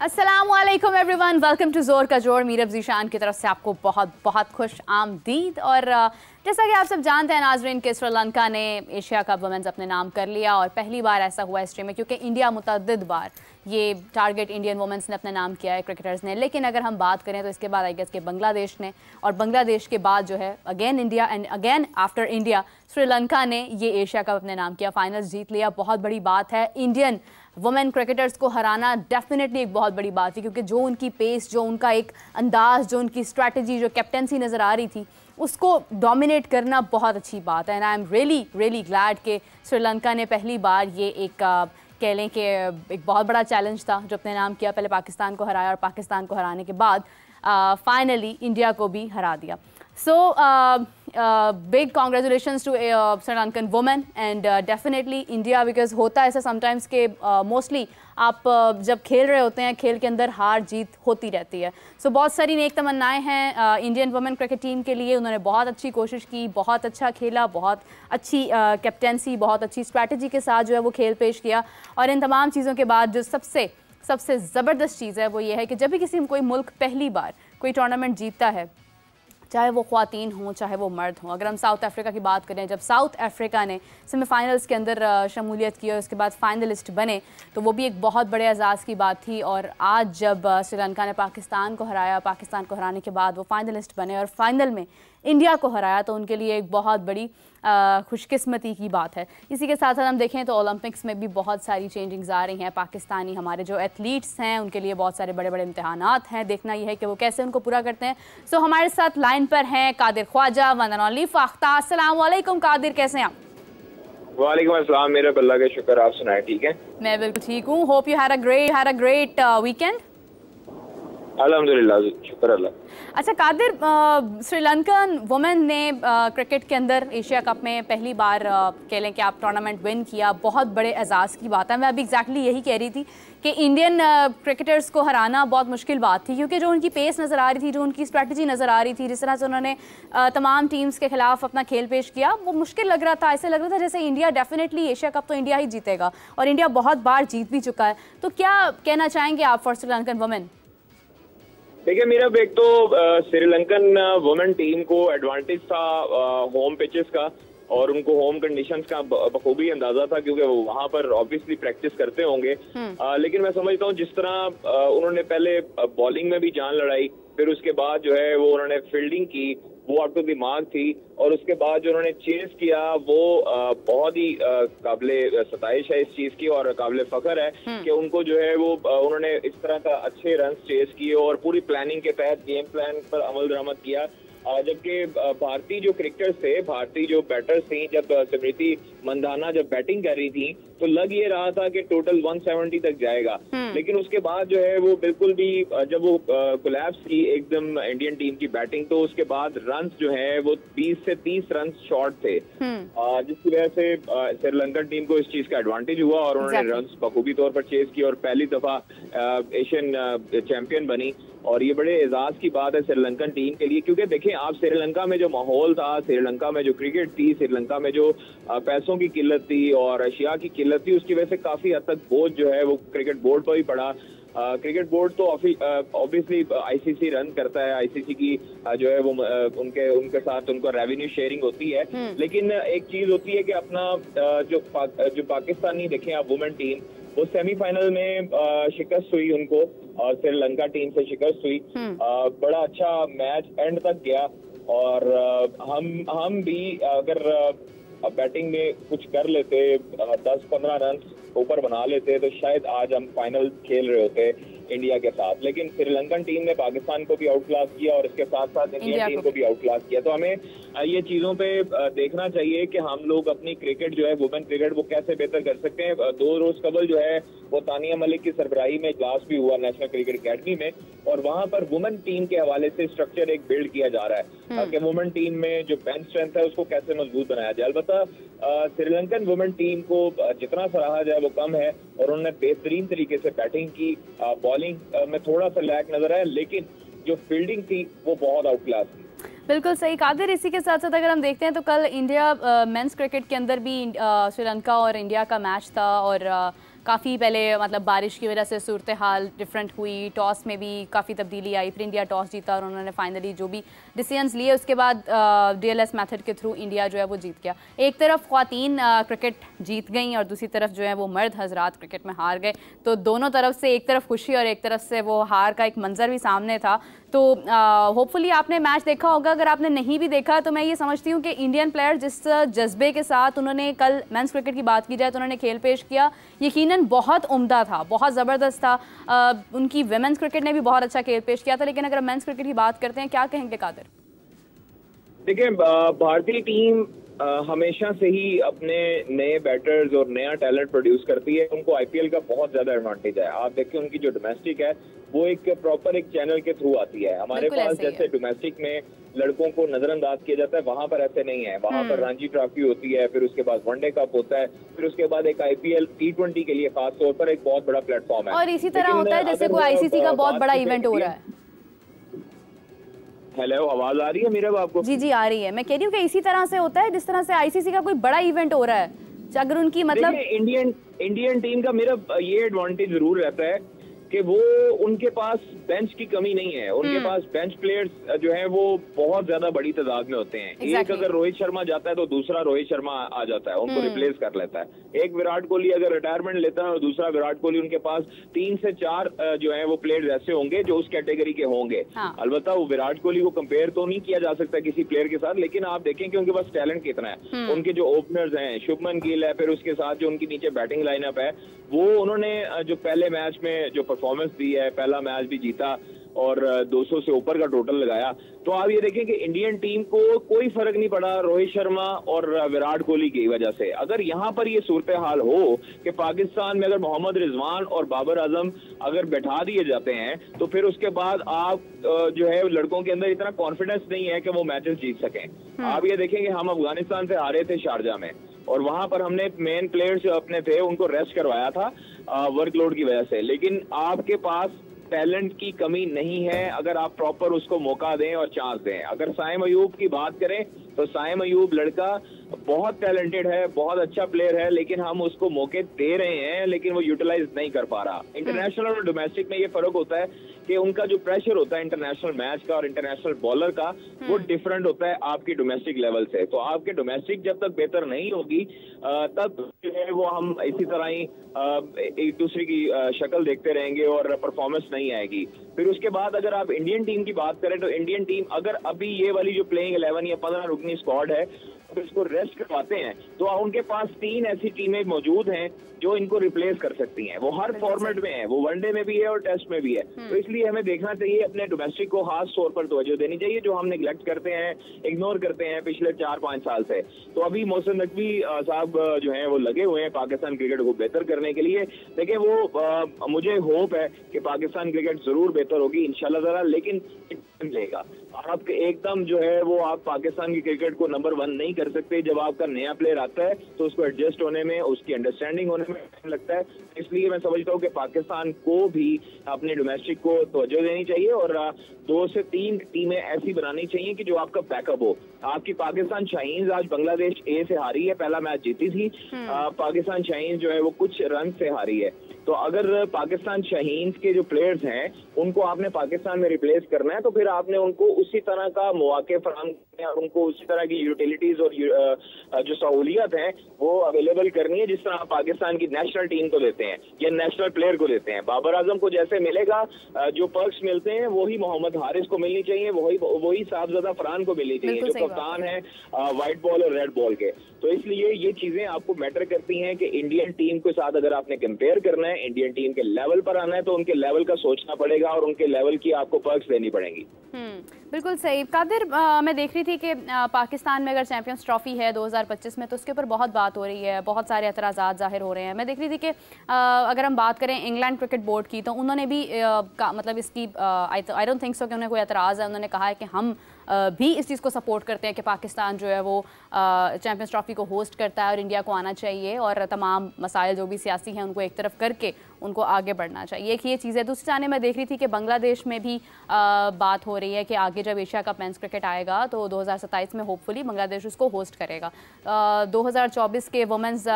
अस्सलामुअलैकुम everyone, welcome to जोर का जोर। मीरब ज़ीशान की तरफ से आपको बहुत बहुत खुश आमदीद। और जैसा कि आप सब जानते हैं नाज़रीन के श्रीलंका ने एशिया कप वुमेन्स अपने नाम कर लिया और पहली बार ऐसा हुआ हिस्ट्री में, क्योंकि इंडिया मुतअद्दिद बार ये टारगेट इंडियन वुमेन्स ने अपने नाम किया है क्रिकेटर्स ने। लेकिन अगर हम बात करें तो इसके बाद आई गेस के बांग्लादेश ने, और बांग्लादेश के बाद जो है again India, and again after India Sri Lanka ने ये एशिया कप अपने नाम किया, फाइनल्स जीत लिया। बहुत बड़ी बात है। इंडियन वुमेन क्रिकेटर्स को हराना डेफिनेटली एक बहुत बड़ी बात है, क्योंकि जो उनकी पेस, जो उनका एक अंदाज, जो उनकी स्ट्रैटेजी, जो कैप्टेंसी नज़र आ रही थी, उसको डोमिनेट करना बहुत अच्छी बात है। And I am really really glad कि श्रीलंका ने पहली बार ये एक कह लें कि एक बहुत बड़ा चैलेंज था जो अपने नाम किया। पहले पाकिस्तान को हराया और पाकिस्तान को हराने के बाद फाइनली इंडिया को भी हरा दिया। So big congratulations to Sri Lankan women and definitely India, because होता है ऐसा sometimes कि mostly आप जब खेल रहे होते हैं, खेल के अंदर हार जीत होती रहती है। So बहुत सारी नेक तमन्नाएं हैं इंडियन वुमेन क्रिकेट टीम के लिए। उन्होंने बहुत अच्छी कोशिश की, बहुत अच्छा खेला, बहुत अच्छी कैप्टेंसी, बहुत अच्छी स्ट्रैटेजी के साथ जो है वो खेल पेश किया। और इन तमाम चीज़ों के बाद जो सबसे ज़बरदस्त चीज़ है वो ये है कि जब भी कोई मुल्क पहली बार कोई टूर्नामेंट जीतता है, चाहे वो ख़वातीन हों चाहे वो मर्द हों। अगर हम साउथ अफ्रीका की बात करें, जब साउथ अफ्रीका ने सेमीफाइनल्स के अंदर शमूलियत की और उसके बाद फाइनलिस्ट बने, तो वो भी एक बहुत बड़े एजाज़ की बात थी। और आज जब श्रीलंका ने पाकिस्तान को हराया, पाकिस्तान को हराने के बाद वो फाइनलिस्ट बने और फाइनल में इंडिया को हराया, तो उनके लिए एक बहुत बड़ी खुशकिस्मती की बात है। इसी के साथ साथ हम देखें तो ओलंपिक्स में भी बहुत सारी चेंजिंग्स आ रही हैं। पाकिस्तानी हमारे जो एथलीट्स हैं उनके लिए बहुत सारे बड़े बड़े इम्तिहानात हैं, देखना यह है कि वो कैसे उनको पूरा करते हैं। सो हमारे साथ लाइन पर हैं Qadir Khawaja, one and only Fakhta. अस्सलाम वालेकुम कादिर, कैसे हैं आप? वालेकुम अस्सलाम, मेरे अल्लाह का शुक्र, आप सुनाए ठीक है? मैं बिल्कुल ठीक हूँ। Hope you had a great weekend. अल्हम्दुलिल्लाह, शुक्र अल्लाह। अच्छा कादिर, श्रीलंकन वुमेन ने क्रिकेट के अंदर एशिया कप में पहली बार कह लें कि आप टूर्नामेंट विन किया, बहुत बड़े एजाज़ की बात है। मैं अभी एग्जैक्टली यही कह रही थी कि इंडियन क्रिकेटर्स को हराना बहुत मुश्किल बात थी, क्योंकि जो उनकी पेस नज़र आ रही थी, जो उनकी स्ट्रैटेजी नज़र आ रही थी, जिस तरह से उन्होंने तमाम टीम्स के खिलाफ अपना खेल पेश किया, वो मुश्किल लग रहा था। ऐसे लग रहा था जैसे इंडिया डेफिनेटली एशिया कप तो इंडिया ही जीतेगा, और इंडिया बहुत बार जीत भी चुका है। तो क्या कहना चाहेंगे आप फॉर श्रीलंकन वुमेन? देखिए मेरा एक तो श्रीलंकन वुमेन टीम को एडवांटेज था होम पिचेस का, और उनको होम कंडीशंस का बखूबी अंदाजा था, क्योंकि वो वहां पर ऑब्वियसली प्रैक्टिस करते होंगे। लेकिन मैं समझता हूँ जिस तरह उन्होंने पहले बॉलिंग में भी जान लड़ाई, फिर उसके बाद जो है वो उन्होंने फील्डिंग की, वो आउट ऑफ द मार्क थी, और उसके बाद जो उन्होंने चेस किया वो बहुत ही काबिले सताइश है इस चीज की, और काबिले फख्र है कि उनको जो है वो उन्होंने इस तरह का अच्छे रन चेस किए और पूरी प्लानिंग के तहत गेम प्लान पर अमल दरामद किया। जबकि भारतीय जो क्रिकेटर्स थे, भारतीय जो बैटर्स थी, जब स्मृति मंदाना जब बैटिंग कर रही थी तो लग ये रहा था कि टोटल 170 तक जाएगा। लेकिन उसके बाद जो है वो बिल्कुल भी जब वो कोलैप्स की एकदम इंडियन टीम की बैटिंग, तो उसके बाद रन्स जो है वो 20 से 30 रन शॉर्ट थे, जिसकी वजह से श्रीलंकन टीम को इस चीज का एडवांटेज हुआ और उन्होंने रन्स बखूबी तौर पर चेस की और पहली दफा एशियन चैंपियन बनी। और ये बड़े एजाज की बात है श्रीलंकन टीम के लिए, क्योंकि देखें आप श्रीलंका में जो माहौल था, श्रीलंका में जो क्रिकेट थी, श्रीलंका में जो पैसों की किल्लत थी और अशिया की किल्लत थी, उसकी वजह से काफी हद तक बोझ जो है वो क्रिकेट बोर्ड पर ही पड़ा। क्रिकेट बोर्ड तो ऑब्वियसली आईसीसी रन करता है, आईसीसी की जो है वो उनके साथ उनको रेवेन्यू शेयरिंग होती है। लेकिन एक चीज होती है कि अपना जो पाकिस्तानी देखें आप वुमेन टीम, वो सेमीफाइनल में शिकस्त हुई उनको, और श्रीलंका टीम से शिकस्त हुई। बड़ा अच्छा मैच एंड तक गया, और हम भी अगर बैटिंग में कुछ कर लेते, 10-15 रन ऊपर बना लेते, तो शायद आज हम फाइनल खेल रहे होते इंडिया के साथ। लेकिन श्रीलंकन टीम ने पाकिस्तान को भी आउट क्लास किया और इसके साथ साथ इंडियन टीम को भी आउट क्लास किया। तो हमें ये चीजों पे देखना चाहिए कि हम लोग अपनी क्रिकेट जो है वुमेन क्रिकेट वो कैसे बेहतर कर सकते हैं। 2 रोज कबल जो है वो तानिया मलिक की सरबराही में इजलास भी हुआ नेशनल क्रिकेट अकेडमी में, और वहां पर वुमेन टीम के हवाले से स्ट्रक्चर एक बिल्ड किया जा रहा है कि वुमेन टीम में जो बेंच स्ट्रेंथ है उसको कैसे मजबूत बनाया जाए। अलबत्ता श्रीलंकन वुमेन टीम को जितना सराहा जाए वो कम है, और उन्होंने बेहतरीन तरीके से बैटिंग की, बॉलिंग में थोड़ा सा लैक नजर आया, लेकिन जो फील्डिंग थी वो बहुत आउट क्लास थी। बिल्कुल सही कादिर। इसी के साथ साथ अगर हम देखते हैं तो कल इंडिया मेंस क्रिकेट के अंदर भी श्रीलंका और इंडिया का मैच था, और काफ़ी पहले मतलब बारिश की वजह से सूरत हाल डिफरेंट हुई, टॉस में भी काफ़ी तब्दीली आई, फिर इंडिया टॉस जीता और उन्होंने फाइनली जो भी डिसीजंस लिए उसके बाद DLS मेथड के थ्रू इंडिया जो है वो जीत गया। एक तरफ ख्वातीन क्रिकेट जीत गई और दूसरी तरफ जो है वो मर्द हजरात क्रिकेट में हार गए। तो दोनों तरफ से एक तरफ खुशी और एक तरफ से वो हार का एक मंजर भी सामने था। तो होपफुली आपने मैच देखा होगा, अगर आपने नहीं भी देखा तो मैं ये समझती हूँ कि इंडियन प्लेयर जिस जज्बे के साथ उन्होंने कल मेंस क्रिकेट की बात की जाए तो उन्होंने खेल पेश किया, यकीनन बहुत उम्दा था, बहुत ज़बरदस्त था। उनकी वुमेन्स क्रिकेट ने भी बहुत अच्छा खेल पेश किया था। लेकिन अगर मेंस क्रिकेट की बात करते हैं, क्या कहेंगे कादिर? देखिए, भारतीय टीम हमेशा से ही अपने नए बैटर्स और नया टैलेंट प्रोड्यूस करती है। उनको IPL का बहुत ज्यादा एडवांटेज है। आप देखिए, उनकी जो डोमेस्टिक है वो एक प्रॉपर एक चैनल के थ्रू आती है। हमारे पास जैसे डोमेस्टिक में लड़कों को नजरअंदाज किया जाता है, वहां पर ऐसे नहीं है। वहां पर रणजी ट्रॉफी होती है, फिर उसके बाद वनडे कप होता है, फिर उसके बाद एक IPL T20 के लिए खास तौर पर एक बहुत बड़ा प्लेटफॉर्म है। और इसी तरह होता है जैसे कोई ICC का बहुत बड़ा इवेंट हो रहा है। हेलो, आवाज आ रही है मेरे आपको? जी आ रही है। मैं कह रही हूँ कि इसी तरह से होता है जिस तरह से ICC का कोई बड़ा इवेंट हो रहा है। अगर उनकी मतलब इंडियन टीम का मेरा ये एडवांटेज जरूर रहता है कि वो उनके पास बेंच की कमी नहीं है। उनके पास बेंच प्लेयर्स जो हैं वो बहुत ज्यादा बड़ी तादाद में होते हैं। एक अगर रोहित शर्मा जाता है तो दूसरा रोहित शर्मा आ जाता है, उनको रिप्लेस कर लेता है। एक विराट कोहली अगर रिटायरमेंट लेता है और दूसरा विराट कोहली, उनके पास 3 से 4 जो है वो प्लेयर्स ऐसे होंगे जो उस कैटेगरी के होंगे। अलबत्ता वो विराट कोहली को कंपेयर तो नहीं किया जा सकता किसी प्लेयर के साथ, लेकिन आप देखें कि उनके पास टैलेंट कितना है। उनके जो ओपनर्स हैं, शुभमन गिल है, फिर उसके साथ जो उनकी नीचे बैटिंग लाइनअप है, वो उन्होंने जो पहले मैच में जो परफॉर्मेंस दी है, पहला मैच भी जीता और 200 से ऊपर का टोटल लगाया। तो आप ये देखें कि इंडियन टीम को कोई फर्क नहीं पड़ा रोहित शर्मा और विराट कोहली की वजह से। अगर यहाँ पर ये सूरत हाल हो कि पाकिस्तान में अगर मोहम्मद रिजवान और बाबर आजम अगर बैठा दिए जाते हैं तो फिर उसके बाद आप जो है लड़कों के अंदर इतना कॉन्फिडेंस नहीं है कि वो मैचेस जीत सकें। आप ये देखें कि हम अफगानिस्तान से हारे थे शारजा में और वहां पर हमने मेन प्लेयर्स जो अपने थे उनको रेस्ट करवाया था वर्कलोड की वजह से। लेकिन आपके पास टैलेंट की कमी नहीं है अगर आप प्रॉपर उसको मौका दें और चांस दें। अगर साइम अयूब की बात करें तो साइम अयूब लड़का बहुत टैलेंटेड है, बहुत अच्छा प्लेयर है, लेकिन हम उसको मौके दे रहे हैं लेकिन वो यूटिलाइज नहीं कर पा रहा। इंटरनेशनल और डोमेस्टिक में ये फर्क होता है कि उनका जो प्रेशर होता है इंटरनेशनल मैच का और इंटरनेशनल बॉलर का, वो डिफरेंट होता है आपकी डोमेस्टिक लेवल से। तो आपके डोमेस्टिक जब तक बेहतर नहीं होगी तब जो है वो हम इसी तरह ही एक दूसरे की शक्ल देखते रहेंगे और परफॉर्मेंस नहीं आएगी। फिर उसके बाद अगर आप इंडियन टीम की बात करें तो इंडियन टीम अगर अभी ये वाली जो प्लेइंग 11 या 15 रुकनी स्क्वाड है तो इसको रेस्ट करवाते हैं तो उनके पास 3 ऐसी टीमें मौजूद हैं जो इनको रिप्लेस कर सकती हैं। वो हर फॉर्मेट में है, वो वनडे में भी है और टेस्ट में भी है। तो इसलिए हमें देखना चाहिए, अपने डोमेस्टिक को खास तौर पर तवज्जो देनी चाहिए जो हम निगलेक्ट करते हैं, इग्नोर करते हैं पिछले 4-5 साल से। तो अभी मोहसिन नकवी साहब जो हैं वो लगे हुए हैं पाकिस्तान क्रिकेट को बेहतर करने के लिए। देखिए वो मुझे होप है कि पाकिस्तान क्रिकेट जरूर बेहतर होगी इंशाल्लाह ताला, लेकिन लेगा आप एकदम जो है वो आप पाकिस्तान की क्रिकेट को नंबर 1 नहीं कर सकते। जब आपका नया प्लेयर आता है तो उसको एडजस्ट होने में, उसकी अंडरस्टैंडिंग होने में टाइम लगता है। इसलिए मैं समझता हूँ कि पाकिस्तान को भी अपने डोमेस्टिक को तवज्जो देनी चाहिए और 2 से 3 टीमें ऐसी बनानी चाहिए कि जो आपका बैकअप हो। आपकी पाकिस्तान शाहीन आज बांग्लादेश ए से हारी है, पहला मैच जीती थी। पाकिस्तान शाहीन जो है वो कुछ रन से हारी है। तो अगर पाकिस्तान शाहीन के जो प्लेयर्स हैं उनको आपने पाकिस्तान में रिप्लेस करना है तो फिर आपने उनको उसी तरह का मौके फराहम करने और उनको उसी तरह की यूटिलिटीज और जो सहूलियत है वो अवेलेबल करनी है जिस तरह आप पाकिस्तान की नेशनल टीम को देते हैं या नेशनल प्लेयर को देते हैं। बाबर आजम को जैसे मिलेगा जो पर्क्स मिलते हैं वही मोहम्मद हारिस को मिलनी चाहिए, वही साहबजादा फरहान को मिलनी चाहिए जो कप्तान है व्हाइट बॉल और रेड बॉल के। तो इसलिए ये चीजें आपको मैटर करती हैं कि इंडियन टीम के साथ अगर आपने कंपेयर करना है, इंडियन टीम के लेवल पर आना है तो उनके लेवल का सोचना पड़ेगा और उनके लेवल की आपको पर्क्स देनी पड़ेंगी। बिल्कुल सही। कादिर, मैं देख रही थी कि पाकिस्तान में अगर चैंपियंस ट्रॉफी है 2025 में तो उसके ऊपर बहुत बात हो रही है, बहुत सारे एतराज़ात जाहिर हो रहे हैं। मैं देख रही थी कि अगर हम बात करें इंग्लैंड क्रिकेट बोर्ड की तो उन्होंने भी मतलब इसकी आई डोंट थिंक सो कि उन्हें कोई एतराज़ है। उन्होंने कहा है कि हम भी इस चीज़ को सपोर्ट करते हैं कि पाकिस्तान जो है वो चैम्पियंस ट्रॉफी को होस्ट करता है और इंडिया को आना चाहिए और तमाम मसाइल जो भी सियासी हैं उनको एक तरफ करके उनको आगे बढ़ना चाहिए। एक ये चीज़ है। दूसरी जाने मैं देख रही थी कि बांग्लादेश में भी बात हो रही है कि आगे जब एशिया कप मेंस क्रिकेट आएगा तो 2027 में होपफुली बांग्लादेश उसको होस्ट करेगा। 2024 के वुमेंस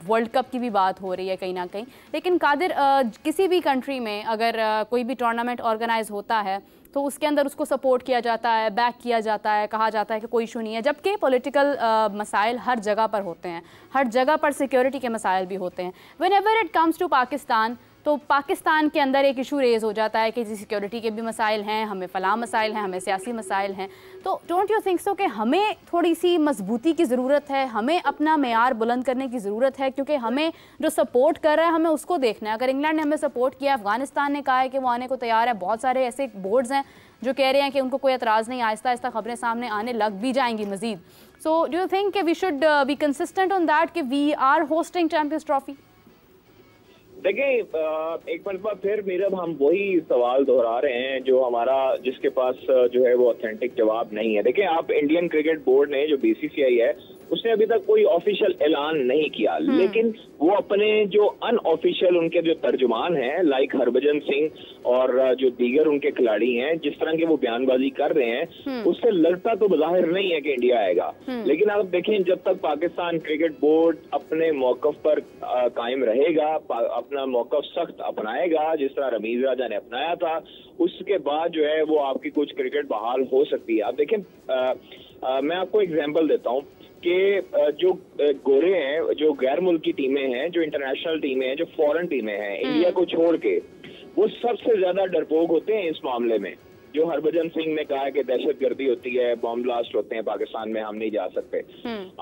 वर्ल्ड कप की भी बात हो रही है कहीं ना कहीं। लेकिन कादिर, किसी भी कंट्री में अगर कोई भी टूर्नामेंट ऑर्गेनाइज होता है तो उसके अंदर उसको सपोर्ट किया जाता है, बैक किया जाता है, कहा जाता है कि कोई इशू नहीं है, जबकि पॉलिटिकल मसाइल हर जगह पर होते हैं, हर जगह पर सिक्योरिटी के मसाइल भी होते हैं। Whenever it comes to Pakistan, तो पाकिस्तान के अंदर एक इशू रेज़ हो जाता है कि जी सिक्योरिटी के भी मसाइल हैं, हमें फ़लाँ मसाइल हैं, हमें सियासी मसाइल हैं। तो डोंट यू थिंक सो कि हमें थोड़ी सी मजबूती की ज़रूरत है, हमें अपना मेयार बुलंद करने की ज़रूरत है, क्योंकि हमें जो सपोर्ट कर रहा है हमें उसको देखना है। अगर इंग्लैंड ने हमें सपोर्ट किया, अफगानिस्तान ने कहा है कि वो आने को तैयार है, बहुत सारे ऐसे बोर्ड्स हैं जो कह रहे हैं कि उनको कोई एतराज़ नहीं, आहिस्ता आहिस्ता खबरें सामने आने लग भी जाएंगी मज़ीद। So do you think we should be consistent on that कि we are hosting Champions Trophy? देखिए, एक मरतबा फिर मीरब हम वही सवाल दोहरा रहे हैं जो हमारा, जिसके पास जो है वो ऑथेंटिक जवाब नहीं है। देखिए, आप इंडियन क्रिकेट बोर्ड ने, जो बीसीसीआई है, उसने अभी तक कोई ऑफिशियल ऐलान नहीं किया, लेकिन वो अपने जो अनऑफिशियल उनके जो तर्जुमान हैं, लाइक हरभजन सिंह और जो दीगर उनके खिलाड़ी हैं, जिस तरह की वो बयानबाजी कर रहे हैं, उससे लगता तो बज़ाहिर नहीं है कि इंडिया आएगा। लेकिन आप देखें, जब तक पाकिस्तान क्रिकेट बोर्ड अपने मौकफ पर कायम रहेगा, अपना मौकफ सख्त अपनाएगा, जिस तरह रमीज राजा ने अपनाया था, उसके बाद जो है वो आपकी कुछ क्रिकेट बहाल हो सकती है। आप देखें, मैं आपको एग्जाम्पल देता हूँ कि जो गोरे हैं, जो गैर मुल्की टीमें हैं, जो इंटरनेशनल टीमें हैं, जो फॉरेन टीमें हैं, इंडिया को छोड़ के, वो सबसे ज्यादा डरपोक होते हैं इस मामले में। जो हरभजन सिंह ने कहा कि दहशतगर्दी होती है, बॉम्ब ब्लास्ट होते हैं पाकिस्तान में, हम नहीं जा सकते।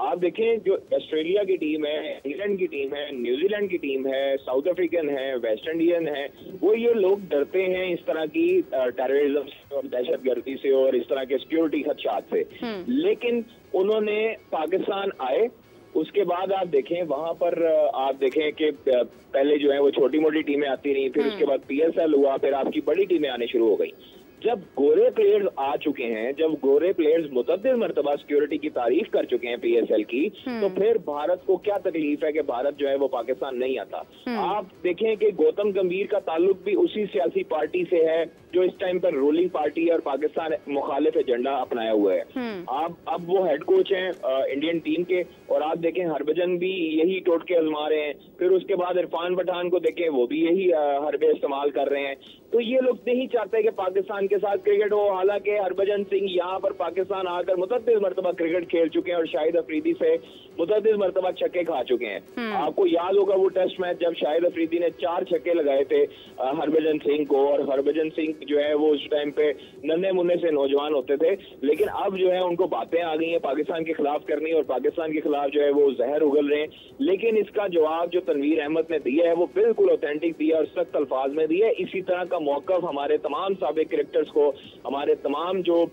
आप देखें, जो ऑस्ट्रेलिया की टीम है, इंग्लैंड की टीम है, न्यूजीलैंड की टीम है, साउथ अफ्रीकन है, वेस्ट इंडियन है, वो ये लोग डरते हैं इस तरह की टेररिज्म से और दहशतगर्दी से और इस तरह के सिक्योरिटी खदशात से। लेकिन उन्होंने पाकिस्तान आए, उसके बाद आप देखें वहां पर, आप देखें कि पहले जो है वो छोटी मोटी टीमें आती रही, फिर उसके बाद पीएसएल हुआ, फिर आपकी बड़ी टीमें आने शुरू हो गई। जब गोरे प्लेयर्स आ चुके हैं, जब गोरे प्लेयर्स मुतअद्दिद मरतबा सिक्योरिटी की तारीफ कर चुके हैं पीएसएल की, तो फिर भारत को क्या तकलीफ है कि भारत जो है वो पाकिस्तान नहीं आता। आप देखें कि गौतम गंभीर का ताल्लुक भी उसी सियासी पार्टी से है जो इस टाइम पर रूलिंग पार्टी और पाकिस्तान मुखालिफ एजेंडा अपनाया हुआ है। आप अब वो हेड कोच हैं इंडियन टीम के, और आप देखें हरभजन भी यही टोटके आजमा रहे हैं। फिर उसके बाद इरफान पठान को देखें, वो भी यही हरबे इस्तेमाल कर रहे हैं। तो ये लोग नहीं चाहते कि पाकिस्तान के साथ क्रिकेट हो। हालांकि हरभजन सिंह यहाँ पर पाकिस्तान आकर मुतअद्दिद मरतबा क्रिकेट खेल चुके हैं और शाहिद अफरीदी से मुतअद्दिद मरतबा छक्के खा चुके हैं। आपको याद होगा वो टेस्ट मैच जब शाहिद अफरीदी ने 4 छक्के लगाए थे हरभजन सिंह को, और हरभजन सिंह जो है वो उस टाइम पे नन्हे मुन्ने से नौजवान होते थे। लेकिन अब जो है उनको बातें आ गई हैं पाकिस्तान के खिलाफ करनी, और पाकिस्तान के खिलाफ जो है वो जहर उगल रहे हैं। लेकिन इसका जवाब जो तनवीर अहमद ने दिया है वो बिल्कुल ऑथेंटिक दिया और सख्त अल्फाज में दिया है। इसी तरह का मौकफ हमारे तमाम साबिक क्रिकेटर्स को, हमारे तमाम जो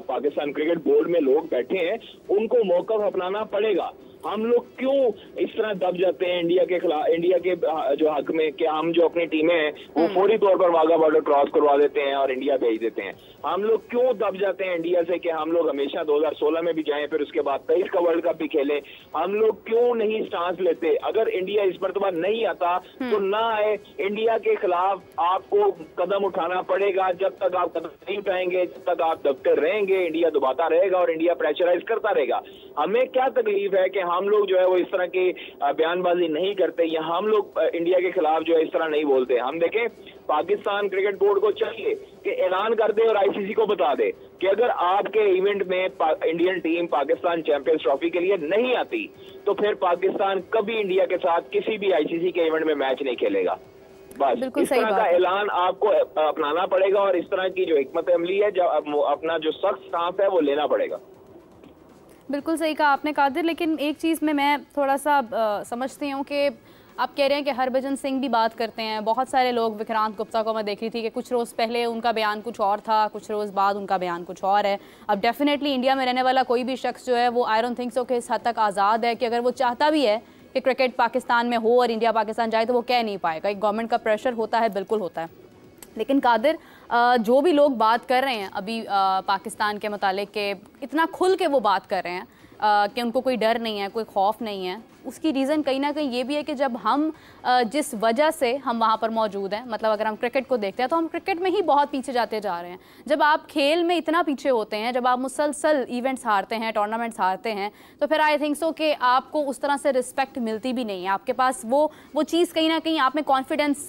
पाकिस्तान क्रिकेट बोर्ड में लोग बैठे हैं, उनको मौकफ अपनाना पड़ेगा। हम लोग क्यों इस तरह दब जाते हैं इंडिया के खिलाफ, इंडिया के जो हक में, कि हम जो अपनी टीमें हैं वो फौरी तौर पर वाघा बॉर्डर क्रॉस करवा देते हैं और इंडिया भेज देते हैं। हम लोग क्यों दब जाते हैं इंडिया से कि हम लोग हमेशा 2016 में भी जाएं, फिर उसके बाद 23 का वर्ल्ड कप भी खेलें। हम लोग क्यों नहीं स्टांस लेते? अगर इंडिया इस मरतबा नहीं आता तो ना आए। इंडिया के खिलाफ आपको कदम उठाना पड़ेगा। जब तक आप कदम नहीं उठाएंगे, जब तक आप दबते रहेंगे, इंडिया दबाता रहेगा और इंडिया प्रेशराइज करता रहेगा। हमें क्या तकलीफ है कि हम लोग जो है वो इस तरह की बयानबाजी नहीं करते, या हम लोग इंडिया के खिलाफ जो है इस तरह नहीं बोलते। हम देखें, पाकिस्तान क्रिकेट बोर्ड को चाहिए कि ऐलान कर दे और आईसीसी को बता दे कि अगर आपके इवेंट में Indian team Pakistan champions trophy के लिए नहीं आती तो फिर पाकिस्तान कभी इंडिया के साथ किसी भी आईसीसी के इवेंट में मैच नहीं खेलेगा। बस इस तरह का ऐलान आपको अपनाना पड़ेगा, और इस तरह की जो हिकमत अमली है, जो अपना जो सख्त स्टांस है वो लेना पड़ेगा। बिल्कुल सही कहा आपने कादिर। लेकिन एक चीज़ में मैं थोड़ा सा समझती हूँ कि आप कह रहे हैं कि हरभजन सिंह भी बात करते हैं, बहुत सारे लोग, विक्रांत गुप्ता को मैं देख रही थी कि कुछ रोज़ पहले उनका बयान कुछ और था, कुछ रोज़ बाद उनका बयान कुछ और है। अब डेफिनेटली इंडिया में रहने वाला कोई भी शख्स जो है वो आई डोंट थिंक सो कि इस हद तक आज़ाद है कि अगर वो चाहता भी है कि क्रिकेट पाकिस्तान में हो और इंडिया पाकिस्तान जाए तो वो कह नहीं पाएगा। एक गवर्नमेंट का प्रेशर होता है, बिल्कुल होता है। लेकिन कादिर, जो भी लोग बात कर रहे हैं अभी पाकिस्तान के मुतालिक के, इतना खुल के वो बात कर रहे हैं कि उनको कोई डर नहीं है, कोई खौफ नहीं है, उसकी रीज़न कहीं ना कहीं ये भी है कि जब हम जिस वजह से हम वहाँ पर मौजूद हैं, मतलब अगर हम क्रिकेट को देखते हैं तो हम क्रिकेट में ही बहुत पीछे जाते जा रहे हैं। जब आप खेल में इतना पीछे होते हैं, जब आप मुसलसल इवेंट्स हारते हैं, टूर्नामेंट्स हारते हैं, तो फिर आई थिंक सो कि आपको उस तरह से रिस्पेक्ट मिलती भी नहीं है। आपके पास वो चीज़ कहीं ना कहीं आप में कॉन्फिडेंस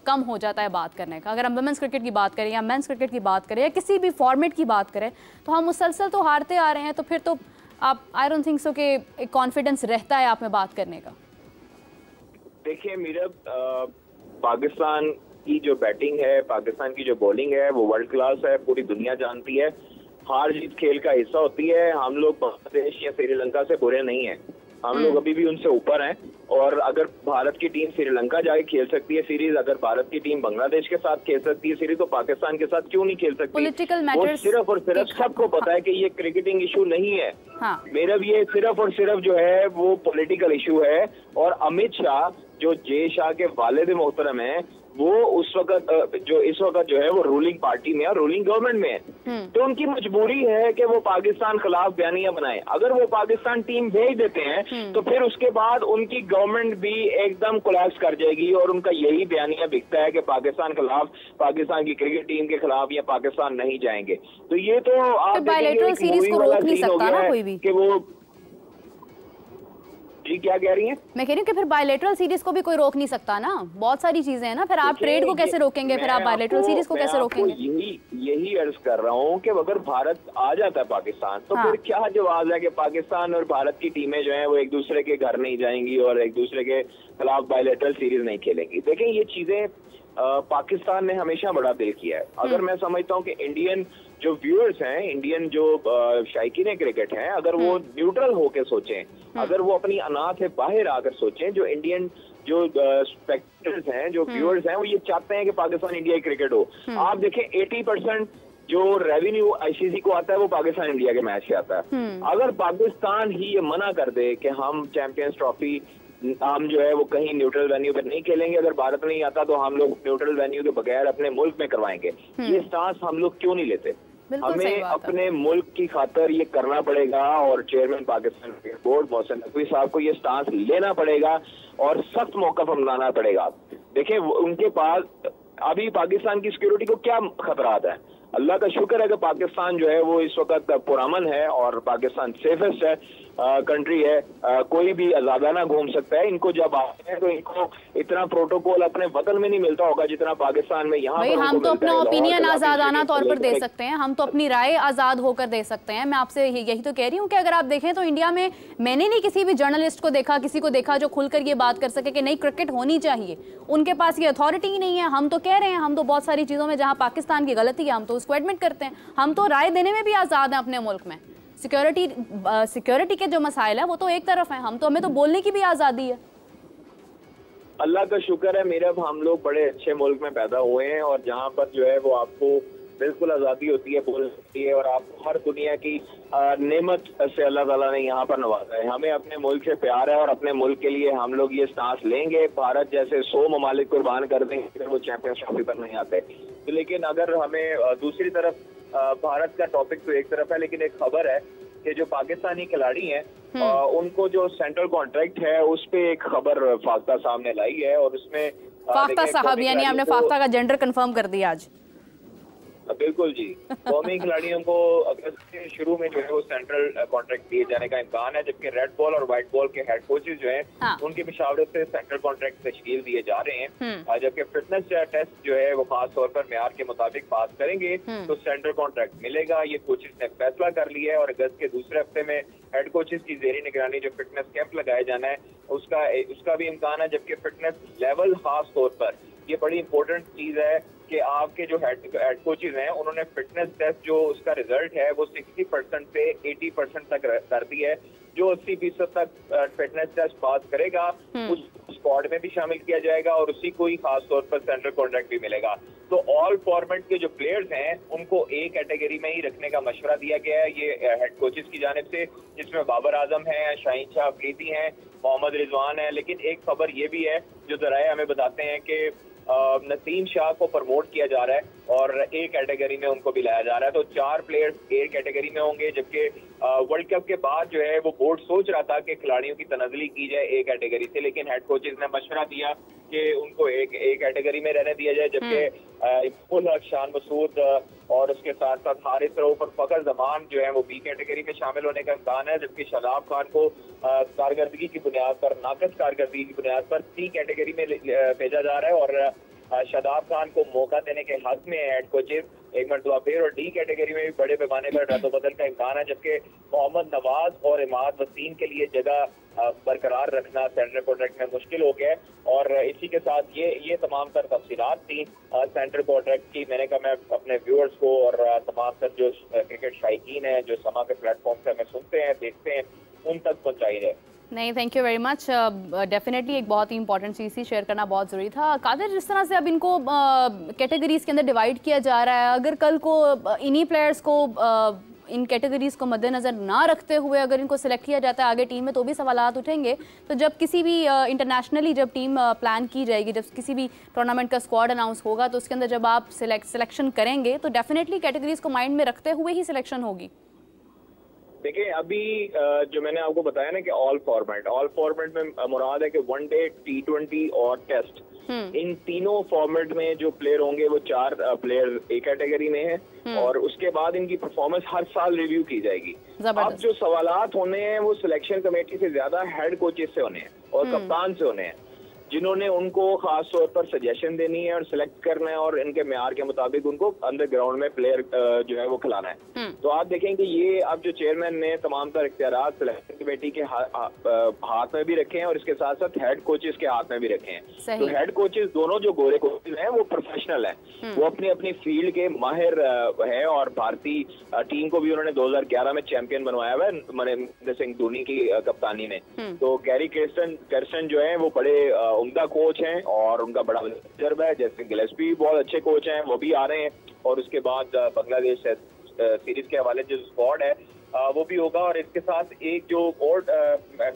कम हो जाता है बात करने का। अगर हम वुमेंस क्रिकेट की बात करें या मेंस क्रिकेट की बात करें या किसी भी फॉर्मेट की बात करें, तो हम मुसलसल तो हारते आ रहे हैं, तो फिर तो आप आई डोंट थिंक सो कि एक कॉन्फिडेंस रहता है आप में बात करने का। देखिए मेरा पाकिस्तान की जो बैटिंग है, पाकिस्तान की जो बॉलिंग है, वो वर्ल्ड क्लास है, पूरी दुनिया जानती है। हार जीत खेल का हिस्सा होती है। हम लोग बांग्लादेश या श्रीलंका से बुरे नहीं हैं, हम लोग अभी भी उनसे ऊपर हैं। और अगर भारत की टीम श्रीलंका जाके खेल सकती है सीरीज, अगर भारत की टीम बांग्लादेश के साथ खेल सकती है सीरीज, तो पाकिस्तान के साथ क्यों नहीं खेल सकती? पॉलिटिकल वो सिर्फ और सिर्फ सबको पता है कि ये क्रिकेटिंग इशू नहीं है। हाँ। मेरा भी ये सिर्फ और सिर्फ जो है वो पॉलिटिकल इशू है। और अमित शाह जो जय शाह के वालिद मोहतरम है, वो उस वक्त इस वक्त जो है वो रूलिंग पार्टी में और रूलिंग गवर्नमेंट में है, तो उनकी मजबूरी है कि वो पाकिस्तान खिलाफ बयानियां बनाए। अगर वो पाकिस्तान टीम भेज देते हैं तो फिर उसके बाद उनकी गवर्नमेंट भी एकदम कोलैप्स कर जाएगी और उनका यही बयानिया बिकता है कि पाकिस्तान खिलाफ, पाकिस्तान की क्रिकेट टीम के खिलाफ या पाकिस्तान नहीं जाएंगे। तो ये तो आप बायलैटरल सीरीज को रोक नहीं सकता ना कोई भी कि वो। जी क्या कह रही हैं? मैं कह रही हूँ कि फिर बायलैटरल सीरीज को भी कोई रोक नहीं सकता ना, बहुत सारी चीजें हैं ना। फिर आप ट्रेड को कैसे रोकेंगे, फिर आप बायलैटरल सीरीज को कैसे रोकेंगे? यही अर्ज कर रहा हूँ कि अगर भारत आ जाता है पाकिस्तान, तो फिर क्या जवाब है कि पाकिस्तान और भारत की टीमें जो हैं वो एक दूसरे के घर नहीं जाएंगी और एक दूसरे के खिलाफ बायलैटरल सीरीज नहीं खेलेंगी। देखें ये चीजें पाकिस्तान ने हमेशा बड़ा दिल किया है। अगर मैं समझता हूँ कि इंडियन जो व्यूअर्स हैं, इंडियन जो शायकीन क्रिकेट हैं, अगर वो न्यूट्रल होकर सोचें, अगर वो अपनी अना से बाहर आकर सोचें, जो इंडियन जो स्पेक्टेटर्स हैं, जो व्यूअर्स हैं, वो ये चाहते हैं कि पाकिस्तान इंडिया की क्रिकेट हो। आप देखें 80% जो रेवेन्यू आईसीसी को आता है वो पाकिस्तान इंडिया के मैच से आता है। अगर पाकिस्तान ही ये मना कर दे कि हम चैंपियंस ट्रॉफी हम जो है वो कहीं न्यूट्रल वेन्यू पर नहीं खेलेंगे, अगर भारत नहीं आता तो हम लोग न्यूट्रल वेन्यू के बगैर अपने मुल्क में करवाएंगे, ये स्टांस हम लोग क्यों नहीं लेते? हमें अपने मुल्क की खातर ये करना पड़ेगा और chairman Pakistan cricket board Mohsin Naqvi साहब को ये स्टांस लेना पड़ेगा और सख्त मौक़िफ़ अपनाना पड़ेगा। देखिए उनके पास अभी पाकिस्तान की सिक्योरिटी को क्या खतरात है? अल्लाह का शुक्र है कि पाकिस्तान जो है वो इस वक्त पुरअमन है और पाकिस्तान सेफेस्ट है कंट्री है। कोई भी आजादाना घूम सकता है। इनको जब आते हैं तो इनको इतना प्रोटोकॉल अपने वतन में नहीं मिलता होगा जितना पाकिस्तान में यहाँ पर। हम तो अपना ओपिनियन आजादाना तौर पर दे सकते हैं, हम तो अपनी राय आजाद होकर दे सकते हैं। मैं आपसे यही तो कह रही हूँ कि अगर आप देखें तो इंडिया में मैंने नहीं किसी भी जर्नलिस्ट को देखा, किसी को देखा जो खुलकर ये बात कर सके कि नहीं क्रिकेट होनी चाहिए। उनके पास ये अथॉरिटी ही नहीं है। हम तो कह रहे हैं, हम तो बहुत सारी चीजों में जहाँ पाकिस्तान की गलती है हम तो उसको एडमिट करते हैं। हम तो राय देने में भी आजाद हैं अपने मुल्क में। सिक्योरिटी के जो मसाइल है वो तो एक तरफ है, हमें तो बोलने की भी आजादी है। अल्लाह का शुक्र है मेरा, हम लोग बड़े अच्छे मुल्क में पैदा हुए हैं और जहाँ पर जो है वो आपको बिल्कुल आज़ादी होती है, बोल सकती है और आप हर दुनिया की नेमत से अल्लाह ताला ने यहाँ पर नवाजा है। हमें अपने मुल्क से प्यार है और अपने मुल्क के लिए हम लोग ये स्टांस लेंगे। भारत जैसे 100 ममालिक कुर्बान कर देंगे वो चैंपियंस ट्रॉफी पर नहीं आते। तो लेकिन अगर हमें दूसरी तरफ भारत का टॉपिक तो एक तरफ है, लेकिन एक खबर है कि जो पाकिस्तानी खिलाड़ी हैं उनको जो सेंट्रल कॉन्ट्रैक्ट है उस पे एक खबर फाख्ता सामने लाई है और उसमें फाख्ता साहब यानी आपने फाख्ता का जेंडर कंफर्म कर दिया आज। बिल्कुल जी, कौमी खिलाड़ियों को अगस्त के शुरू में जो है वो सेंट्रल कॉन्ट्रैक्ट दिए जाने का इम्कान है, जबकि रेड बॉल और व्हाइट बॉल के हेड कोचेज जो हैं उनकी मशावरत से सेंट्रल कॉन्ट्रैक्ट तश्कील दिए जा रहे हैं। जबकि फिटनेस टेस्ट जो है वो खास तौर पर मेयार के मुताबिक पास करेंगे तो सेंट्रल कॉन्ट्रैक्ट मिलेगा। ये कोचेज ने फैसला कर लिया है और अगस्त के दूसरे हफ्ते में हेड कोचेज की जेरी निगरानी जो फिटनेस कैंप लगाया जाना है उसका भी इम्कान है। जबकि फिटनेस लेवल खास तौर पर ये बड़ी इंपॉर्टेंट चीज है कि आपके जो हेड कोचेज हैं उन्होंने फिटनेस टेस्ट जो उसका रिजल्ट है वो 60% से 80% तक कर दी है। जो 80% तक फिटनेस टेस्ट पास करेगा उस स्क्वाड में भी शामिल किया जाएगा और उसी को ही खास तौर पर सेंट्रल कॉन्ट्रैक्ट भी मिलेगा। तो ऑल फॉर्मेट के जो प्लेयर्स हैं उनको एक कैटेगरी में ही रखने का मशवरा दिया गया है ये हेड कोचेज की जानिब से, जिसमें बाबर आजम है, शाहीन शाह अफरीदी हैं, मोहम्मद रिजवान है। लेकिन एक खबर ये भी है जो जराए हमें बताते हैं कि नसीम शाह को प्रमोट किया जा रहा है और ए कैटेगरी में उनको भी लाया जा रहा है। तो 4 प्लेयर्स ए कैटेगरी में होंगे, जबकि वर्ल्ड कप के बाद जो है वो बोर्ड सोच रहा था कि खिलाड़ियों की तनजली की जाए ए कैटेगरी से, लेकिन हेड कोचेज ने मशवरा दिया कि उनको एक ए कैटेगरी में रहने दिया जाए, जबकि शान मसूद और उसके साथ साथ हारिस रऊफ और फखर जमान जो है वो बी कैटेगरी में शामिल होने का इम्कान है, जबकि शादाब खान को कारकर्दगी की बुनियाद पर, नाकस कारकर्दगी की बुनियाद पर सी कैटेगरी में भेजा जा रहा है और शादाब खान को मौका देने के हक में हेड कोचेज एक मरतबा फिर, और डी कैटेगरी में भी बड़े पैमाने पर रद्द-ओ-बदल का इम्कान है, जबकि मोहम्मद नवाज और इमाद वसीम के लिए जगह बरकरार रखना सेंट्रल कॉन्ट्रैक्ट में मुश्किल हो गया है। और इसी के साथ ये तमाम तर तफसीलात थी सेंट्रल कॉन्ट्रैक्ट की। मैंने कहा मैं अपने व्यूअर्स को और तमाम तर जो क्रिकेट शायकीन हैं जो समा के प्लेटफॉर्म से हमें सुनते हैं देखते हैं उन तक पहुँचाई जाए। नहीं, thank you very much. Definitely एक बहुत ही इंपॉर्टेंट चीज़ थी, शेयर करना बहुत ज़रूरी था। कादिर, जिस तरह से अब इनको कैटेगरीज के अंदर डिवाइड किया जा रहा है, अगर कल को इन्हीं प्लेयर्स को इन कैटेगरीज को मद्देनज़र ना रखते हुए अगर इनको सिलेक्ट किया जाता है आगे टीम में, तो भी सवालात उठेंगे। तो जब किसी भी इंटरनेशनली जब टीम प्लान की जाएगी, जब किसी भी टूर्नामेंट का स्क्वाड अनाउंस होगा, तो उसके अंदर जब आप सिलेक्शन करेंगे तो डेफिनेटली कैटेगरीज को माइंड में रखते हुए ही सिलेक्शन होगी। देखिए, अभी जो मैंने आपको बताया ना कि ऑल फॉर्मेट में मुराद है कि वनडे, T20 और टेस्ट, इन तीनों फॉर्मेट में जो प्लेयर होंगे वो 4 प्लेयर ए कैटेगरी में हैं और उसके बाद इनकी परफॉर्मेंस हर साल रिव्यू की जाएगी। अब जो सवालात होने हैं वो सिलेक्शन कमेटी से ज्यादा हेड कोचेस से होने हैं और कप्तान से होने हैं, जिन्होंने उनको खास तौर पर सजेशन देनी है और सिलेक्ट करना है और इनके म्यार के मुताबिक उनको अंदर ग्राउंड में प्लेयर जो है वो खिलाना है। तो आप देखें कि ये अब जो चेयरमैन ने तमाम तर इख्तियारात सिलेक्शन कमेटी के हाथ में भी रखे हैं और इसके साथ साथ हेड कोचेस के हाथ में भी रखे हैं। तो हेड कोचेस दोनों जो गोरे कोचेस हैं वो प्रोफेशनल हैं, वो अपनी अपनी फील्ड के माहिर है और भारतीय टीम को भी उन्होंने 2011 में चैंपियन बनवाया हुआ है महेंद्र सिंह धोनी की कप्तानी में। तो गैरी कर्स्टन जो है वो बड़े उम्दा कोच हैं और उनका बड़ा तजर्बा है। जैसे गिलेस्पी बहुत अच्छे कोच हैं, वो भी आ रहे हैं और उसके बाद बांग्लादेश सीरीज के हवाले जो स्क्वाड है वो भी होगा। और इसके साथ एक जो और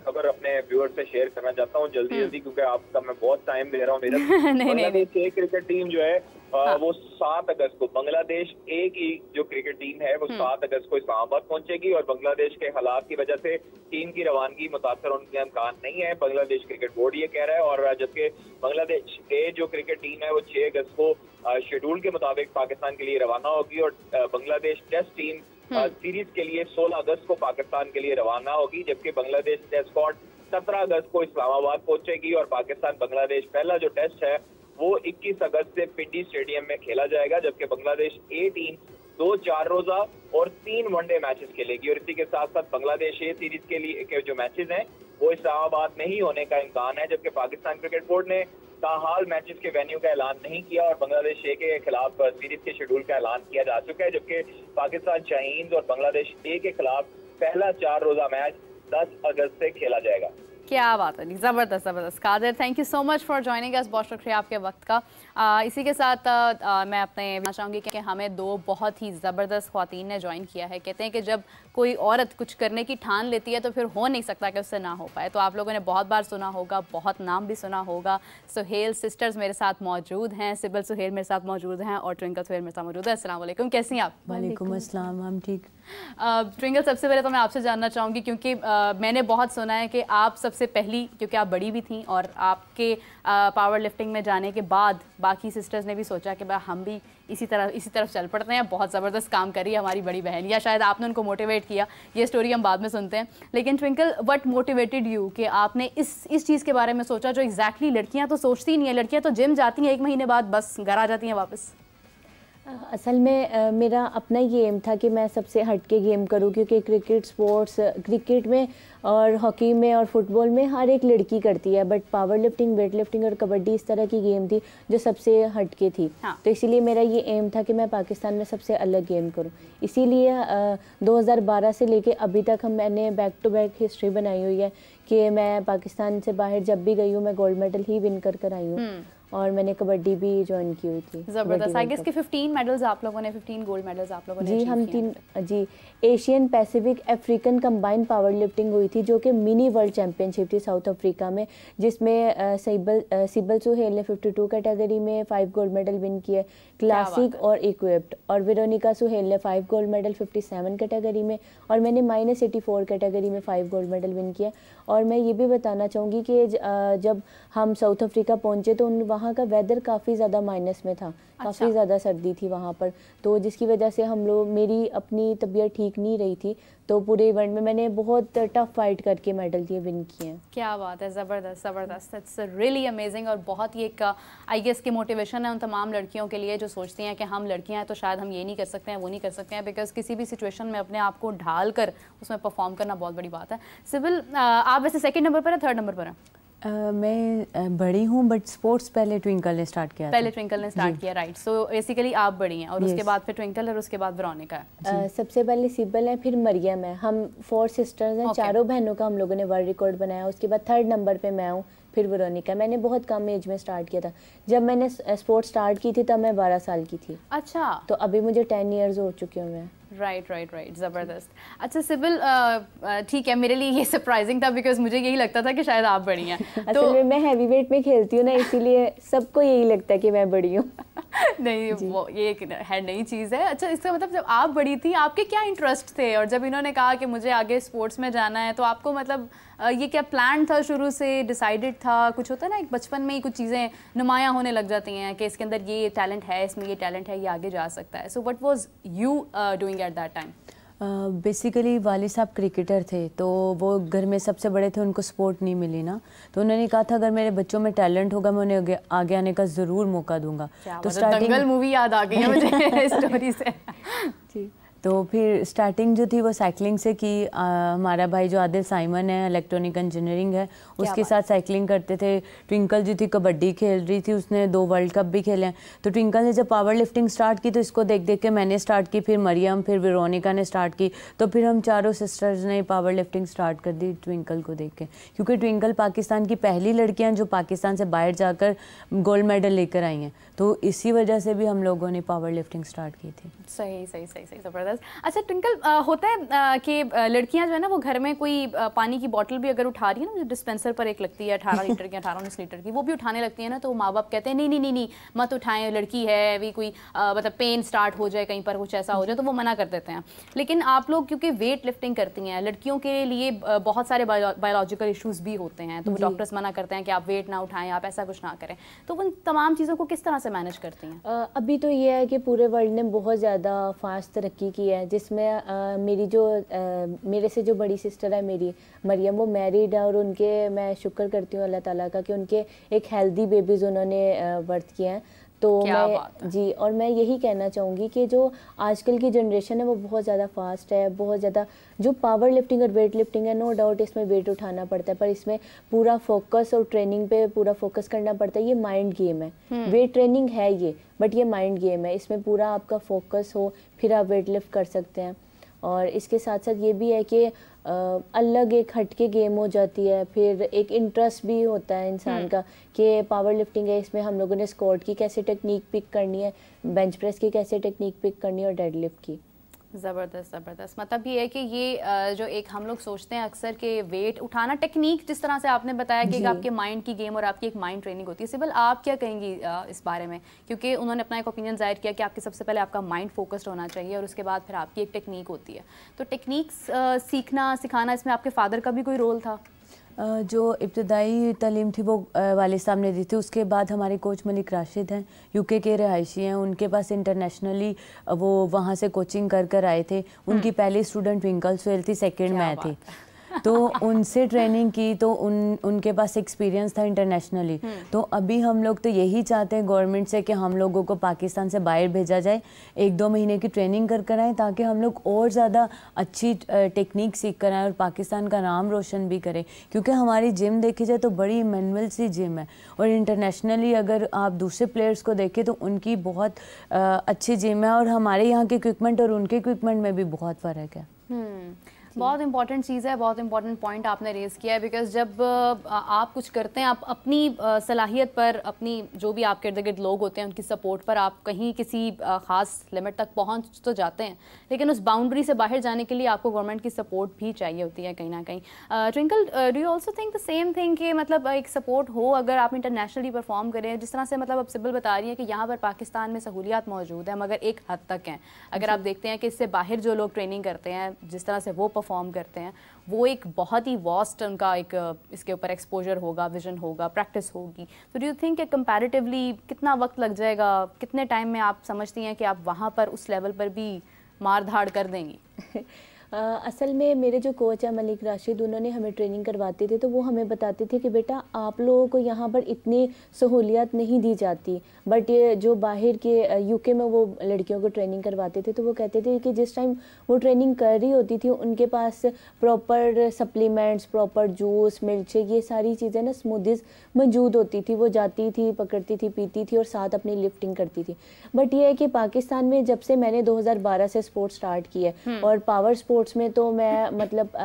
खबर अपने व्यूअर से शेयर करना चाहता हूँ जल्दी क्योंकि आपका मैं बहुत टाइम दे रहा हूँ मेरा। बांग्लादेश की क्रिकेट टीम जो है वो 7 अगस्त को, बांग्लादेश ए की जो क्रिकेट टीम है वो 7 अगस्त को इस्लामाबाद पहुंचेगी और बांग्लादेश के हालात की वजह से टीम की रवानगी मुतासर होने का इम्कान नहीं है, बांग्लादेश क्रिकेट बोर्ड ये कह रहा है। और जबकि बांग्लादेश ए जो क्रिकेट टीम है वो 6 अगस्त को शेड्यूल के मुताबिक पाकिस्तान के लिए रवाना होगी और बांग्लादेश टेस्ट टीम सीरीज के लिए 16 अगस्त को पाकिस्तान के लिए रवाना होगी, जबकि बांग्लादेश टेस्ट स्क्वाड 17 अगस्त को इस्लामाबाद पहुंचेगी और पाकिस्तान बांग्लादेश पहला जो टेस्ट है वो 21 अगस्त से पिंडी स्टेडियम में खेला जाएगा, जबकि बांग्लादेश ए टीम 2 4 रोजा और 3 वनडे मैचेस खेलेगी। और इसी के साथ साथ बांग्लादेश ए सीरीज के लिए के जो मैचेस हैं वो इस्लामाबाद में ही होने का इम्कान है, जबकि पाकिस्तान क्रिकेट बोर्ड ने ताहाल मैचेस के वेन्यू का ऐलान नहीं किया और बांग्लादेश ए के खिलाफ सीरीज के शेड्यूल का ऐलान किया जा चुका है, जबकि पाकिस्तान शाहीन और बांग्लादेश ए के खिलाफ पहला 4 रोजा मैच 10 अगस्त से खेला जाएगा। क्या बात है, ज़बरदस्त Qadir, thank you so much for joining us, बहुत शुक्रिया आपके वक्त का। इसी के साथ मैं अपने चाहूँगी कि हमें 2 बहुत ही ज़बरदस्त ख़वातीन ने ज्वाइन किया है। कहते हैं कि जब कोई औरत कुछ करने की ठान लेती है तो फिर हो नहीं सकता कि उससे ना हो पाए। तो आप लोगों ने बहुत बार सुना होगा, बहुत नाम भी सुना होगा। सुहेल सिस्टर्स मेरे साथ मौजूद हैं, सिबिल सुहेल मेरे साथ मौजूद हैं और ट्विंकल सुहेल मेरे साथ मौजूद है। अस्सलाम वालेकुम, कैसी हैं आप? वालेकुम अस्सलाम, हम ठीक। ट्विंकल, सबसे पहले तो मैं आपसे जानना चाहूँगी क्योंकि मैंने बहुत सुना है कि आप सबसे पहली, क्योंकि आप बड़ी भी थी और आपके पावर लिफ्टिंग में जाने के बाद बाकी सिस्टर्स ने भी सोचा कि भाई हम भी इसी तरफ चल पड़ते हैं, बहुत ज़बरदस्त काम करी है हमारी बड़ी बहन, या शायद आपने उनको मोटिवेट किया। ये स्टोरी हम बाद में सुनते हैं, लेकिन ट्विंकल, व्हाट मोटिवेटेड यू कि आपने इस चीज़ के बारे में सोचा जो एग्जैक्टली लड़कियां तो सोचती नहीं है, लड़कियां तो जिम जाती हैं 1 महीने बाद बस घर आ जाती हैं वापस। असल में मेरा अपना ये एम था कि मैं सबसे हट के गेम करूं, क्योंकि क्रिकेट में और हॉकी में और फुटबॉल में हर एक लड़की करती है, but power lifting, weight lifting और कबड्डी इस तरह की गेम थी जो सबसे हट के थी। हाँ। तो इसीलिए मेरा ये एम था कि मैं पाकिस्तान में सबसे अलग गेम करूं। इसीलिए 2012 से लेके अभी तक मैंने बैक टू बैक हिस्ट्री बनाई हुई है कि मैं पाकिस्तान से बाहर जब भी गई हूँ मैं गोल्ड मेडल ही विन कर आई हूँ और मैंने कबड्डी भी ज्वाइन की हुई थी। जबरदस्त। आई गेस कि 15 मेडल्स आप लोगों ने, 15 गोल्ड मेडल्स आप लोगों ने जी हम 3 जी Asian Pacific African combined power lifting हुई थी, जो कि मिनी वर्ल्ड चैम्पियनशिप थी साउथ अफ्रीका में, जिसमें सिबल सुहेल ने 52 कैटेगरी में 5 गोल्ड मेडल विन किए, क्लासिक और इक्विप्ड, और वेरोनिका सुहेल ने 5 गोल्ड मेडल 57 कैटेगरी में, और मैंने -84 कैटेगरी में 5 गोल्ड मेडल विन किया। और मैं ये भी बताना चाहूँगी कि जब हम साउथ अफ्रीका पहुँचे तो वहाँ का वेदर काफ़ी ज़्यादा माइनस में था, काफ़ी ज़्यादा सर्दी थी वहाँ पर, तो जिसकी वजह से हम लोग, मेरी अपनी तबीयत ठीक नहीं रही थी, तो पूरे इवेंट में मैंने बहुत टफ फाइट करके मेडल ये विन किए हैं। क्या बात है, ज़बरदस्त ज़बरदस्त, इट्स रियली अमेजिंग। और बहुत ही एक आई गेस की मोटिवेशन है उन तमाम लड़कियों के लिए जो सोचती हैं कि हम लड़कियां हैं तो शायद हम ये नहीं कर सकते हैं, वो नहीं कर सकते हैं, बिकॉज किसी भी सिचुएशन में अपने आप को ढाल कर उसमें परफॉर्म करना बहुत बड़ी बात है। सिविल, आप वैसे सेकंड नंबर पर है, थर्ड नंबर पर है? मैं बड़ी हूँ, बट स्पोर्ट्स पहले ट्विंकल ने स्टार्ट किया। पहले ट्विंकल ने स्टार्ट किया, राइट। सो बेसिकली आप बड़ी हैं, और उसके बाद फिर ट्विंकल, और उसके बाद वेरोनिका है। सबसे पहले सिबल है, फिर मरियम है। हम 4 सिस्टर्स हैं, चारों बहनों का हम लोगों ने वर्ल्ड रिकॉर्ड बनाया। उसके बाद थर्ड नंबर पे मैं हूँ, फिर वेरोनिका। मैंने बहुत कम एज में स्टार्ट किया था, जब मैंने स्पोर्ट्स स्टार्ट की थी तब मैं 12 साल की थी। अच्छा, तो अभी मुझे 10 ईयर्स हो चुके हैं मैं। राइट, ज़बरदस्त। अच्छा सिबिल, ठीक है, मेरे लिए ये सरप्राइजिंग था, बिकॉज मुझे यही लगता था कि शायद आप बड़ी हैं। असल में मैं हैवी वेट में खेलती हूँ ना, इसीलिए सबको यही लगता है कि मैं बड़ी हूँ। नहीं, वो ये एक है नई चीज़ है। अच्छा, इसका मतलब जब आप बड़ी थी आपके क्या इंटरेस्ट थे, और जब इन्होंने कहा कि मुझे आगे स्पोर्ट्स में जाना है, तो आपको मतलब ये क्या प्लान था, शुरू से डिसाइडेड था? कुछ होता है ना, एक बचपन में ही कुछ चीज़ें नुमायाँ होने लग जाती हैं कि इसके अंदर ये टैलेंट है, इसमें ये टैलेंट है, ये आगे जा सकता है। So what was you doing at that time? Basically वाली साहब क्रिकेटर थे, तो वो घर में सबसे बड़े थे, उनको स्पोर्ट नहीं मिली ना, तो उन्होंने कहा था अगर मेरे बच्चों में टैलेंट होगा मैं उन्हें आगे आने का ज़रूर मौका दूंगा। तो स्टार्टिंग दंगल मूवी याद आ गई है मुझे स्टोरी से। जी, तो फिर स्टार्टिंग जो थी वो साइकिलिंग से की। हमारा भाई जो आदिल साइमन है, इलेक्ट्रॉनिक इंजीनियरिंग है, उसके साथ साइकिलिंग करते थे। ट्विंकल जो थी कबड्डी खेल रही थी, उसने 2 वर्ल्ड कप भी खेले हैं। तो ट्विंकल ने जब पावर लिफ्टिंग स्टार्ट की तो इसको देख देख के मैंने स्टार्ट की, फिर मरियम, फिर वेरोनिका ने स्टार्ट की, तो फिर हम चारों सिस्टर्स ने पावर लिफ्टिंग स्टार्ट कर दी ट्विंकल को देख के, क्योंकि ट्विंकल पाकिस्तान की पहली लड़कियाँ जो पाकिस्तान से बाहर जाकर गोल्ड मेडल लेकर आई हैं, तो इसी वजह से भी हम लोगों ने पावर लिफ्टिंग स्टार्ट की थी। सही, ज़बरदस्त। अच्छा ट्विंकल, होता है कि लड़कियां जो है ना, वो घर में कोई पानी की बोतल भी अगर उठा रही है ना, डिस्पेंसर पर एक लगती है 18 लीटर की, 18-19 लीटर की, वो भी उठाने लगती है ना, तो माँ बाप कहते हैं नहीं मत उठाएं, लड़की है, अभी कोई मतलब पेन स्टार्ट हो जाए, कहीं पर कुछ ऐसा हो जाए, तो वो मना कर देते हैं। लेकिन आप लोग क्योंकि वेट लिफ्टिंग करती हैं, लड़कियों के लिए बहुत सारे बायोलॉजिकल इशूज़ भी होते हैं, तो डॉक्टर्स मना करते हैं कि आप वेट ना उठाएं, आप ऐसा कुछ ना करें, तो उन तमाम चीज़ों को किस तरह से मैनेज करती हैं? अभी तो ये है कि पूरे वर्ल्ड ने बहुत ज़्यादा फास्ट तरक्की की है, जिसमें मेरे से जो बड़ी सिस्टर है मेरी मरियम, वो मैरिड है, और उनके मैं शुक्र करती हूँ अल्लाह ताला का कि उनके एक हेल्दी बेबीज़ उन्होंने बर्थ किए हैं। तो मैं जी, और मैं यही कहना चाहूँगी कि जो आजकल की जनरेशन है वो बहुत ज़्यादा फास्ट है, बहुत ज़्यादा जो पावर लिफ्टिंग और वेट लिफ्टिंग है, नो डाउट इसमें वेट उठाना पड़ता है, पर इसमें पूरा फोकस और ट्रेनिंग पे पूरा फोकस करना पड़ता है। ये माइंड गेम है, वेट ट्रेनिंग है ये, बट ये माइंड गेम है, इसमें पूरा आपका फोकस हो फिर आप वेट लिफ्ट कर सकते हैं। और इसके साथ साथ ये भी है कि अलग एक हटके गेम हो जाती है, फिर एक इंटरेस्ट भी होता है इंसान का कि पावर लिफ्टिंग है, इसमें हम लोगों ने स्क्वाट की कैसे टेक्निक पिक करनी है, बेंच प्रेस की कैसे टेक्निक पिक करनी है, और डेड लिफ्ट की। ज़बरदस्त। मतलब ये है कि ये जो एक हम लोग सोचते हैं अक्सर कि वेट उठाना टेक्निक, जिस तरह से आपने बताया कि आपके माइंड की गेम और आपकी एक माइंड ट्रेनिंग होती है। सिबिल, आप क्या कहेंगी इस बारे में? क्योंकि उन्होंने अपना एक ओपिनियन जाहिर किया कि आपके सबसे पहले आपका माइंड फोकस्ड होना चाहिए और उसके बाद फिर आपकी एक टेक्निक होती है, तो टेक्निक्स सीखना सिखाना, इसमें आपके फादर का भी कोई रोल था? जो इब्तदाई तालीम थी वो वालिद साहब ने दी थी। उसके बाद हमारे कोच मलिक राशिद हैं, यूके के रहायशी हैं, उनके पास इंटरनेशनली वो वहाँ से कोचिंग कर आए थे। उनकी पहली स्टूडेंट ट्विंकल सुहेल थी, सेकंड मैं थी, तो उनसे ट्रेनिंग की, तो उनके पास एक्सपीरियंस था इंटरनेशनली। तो अभी हम लोग तो यही चाहते हैं गवर्नमेंट से कि हम लोगों को पाकिस्तान से बाहर भेजा जाए, 1-2 महीने की ट्रेनिंग कर आएँ, ताकि हम लोग और ज़्यादा अच्छी टेक्निक सीख कर आएँ और पाकिस्तान का नाम रोशन भी करें। क्योंकि हमारी जिम देखी जाए तो बड़ी मैनुअल सी जिम है, और इंटरनेशनली अगर आप दूसरे प्लेयर्स को देखें तो उनकी बहुत अच्छी जिम है, और हमारे यहाँ के इक्विपमेंट और उनके इक्विपमेंट में भी बहुत फ़र्क है। बहुत इंपॉर्टेंट चीज़ है, बहुत इंपॉर्टेंट पॉइंट आपने रेज़ किया है, बिकॉज जब आप कुछ करते हैं, आप अपनी सलाहियत पर, अपनी जो भी आपके इर्द गिर्द लोग होते हैं उनकी सपोर्ट पर आप कहीं किसी ख़ास लिमिट तक पहुंच तो जाते हैं, लेकिन उस बाउंड्री से बाहर जाने के लिए आपको गवर्नमेंट की सपोर्ट भी चाहिए होती है कहीं ना कहीं। Twinkle, do you also think the same thing कि मतलब एक सपोर्ट हो अगर आप इंटरनेशनली परफॉर्म करें, जिस तरह से मतलब अब सिब्बल बता रही है कि यहाँ पर पाकिस्तान में सहूलियात मौजूद है मगर एक हद तक हैं। अगर आप देखते हैं कि इससे बाहर जो लोग ट्रेनिंग करते हैं, जिस तरह से वो परफॉर्म करते हैं, वो एक बहुत ही वास्ट उनका एक इसके ऊपर एक्सपोजर होगा, विजन होगा, प्रैक्टिस होगी। तो डू यू थिंक कि कंपैरेटिवली कितना वक्त लग जाएगा, कितने टाइम में आप समझती हैं कि आप वहाँ पर उस लेवल पर भी मार धाड़ कर देंगी? असल में मेरे जो कोच हैं मलिक राशिद, उन्होंने हमें ट्रेनिंग करवाते थे, तो वो हमें बताते थे कि बेटा आप लोगों को यहाँ पर इतनी सहूलियत नहीं दी जाती, बट ये जो बाहर के यूके में वो लड़कियों को ट्रेनिंग करवाते थे, तो वो कहते थे कि जिस टाइम वो ट्रेनिंग कर रही होती थी उनके पास proper supplements, proper juice, milk shake, ये सारी चीज़ें ना, स्मूदीज़ मौजूद होती थी। वो जाती थी, पकड़ती थी, पीती थी और साथ अपनी लिफ्टिंग करती थी। बट ये है कि पाकिस्तान में जब से मैंने 2012 से स्पोर्ट स्टार्ट किया और पावर स्पोर्ट्स में तो मैं मतलब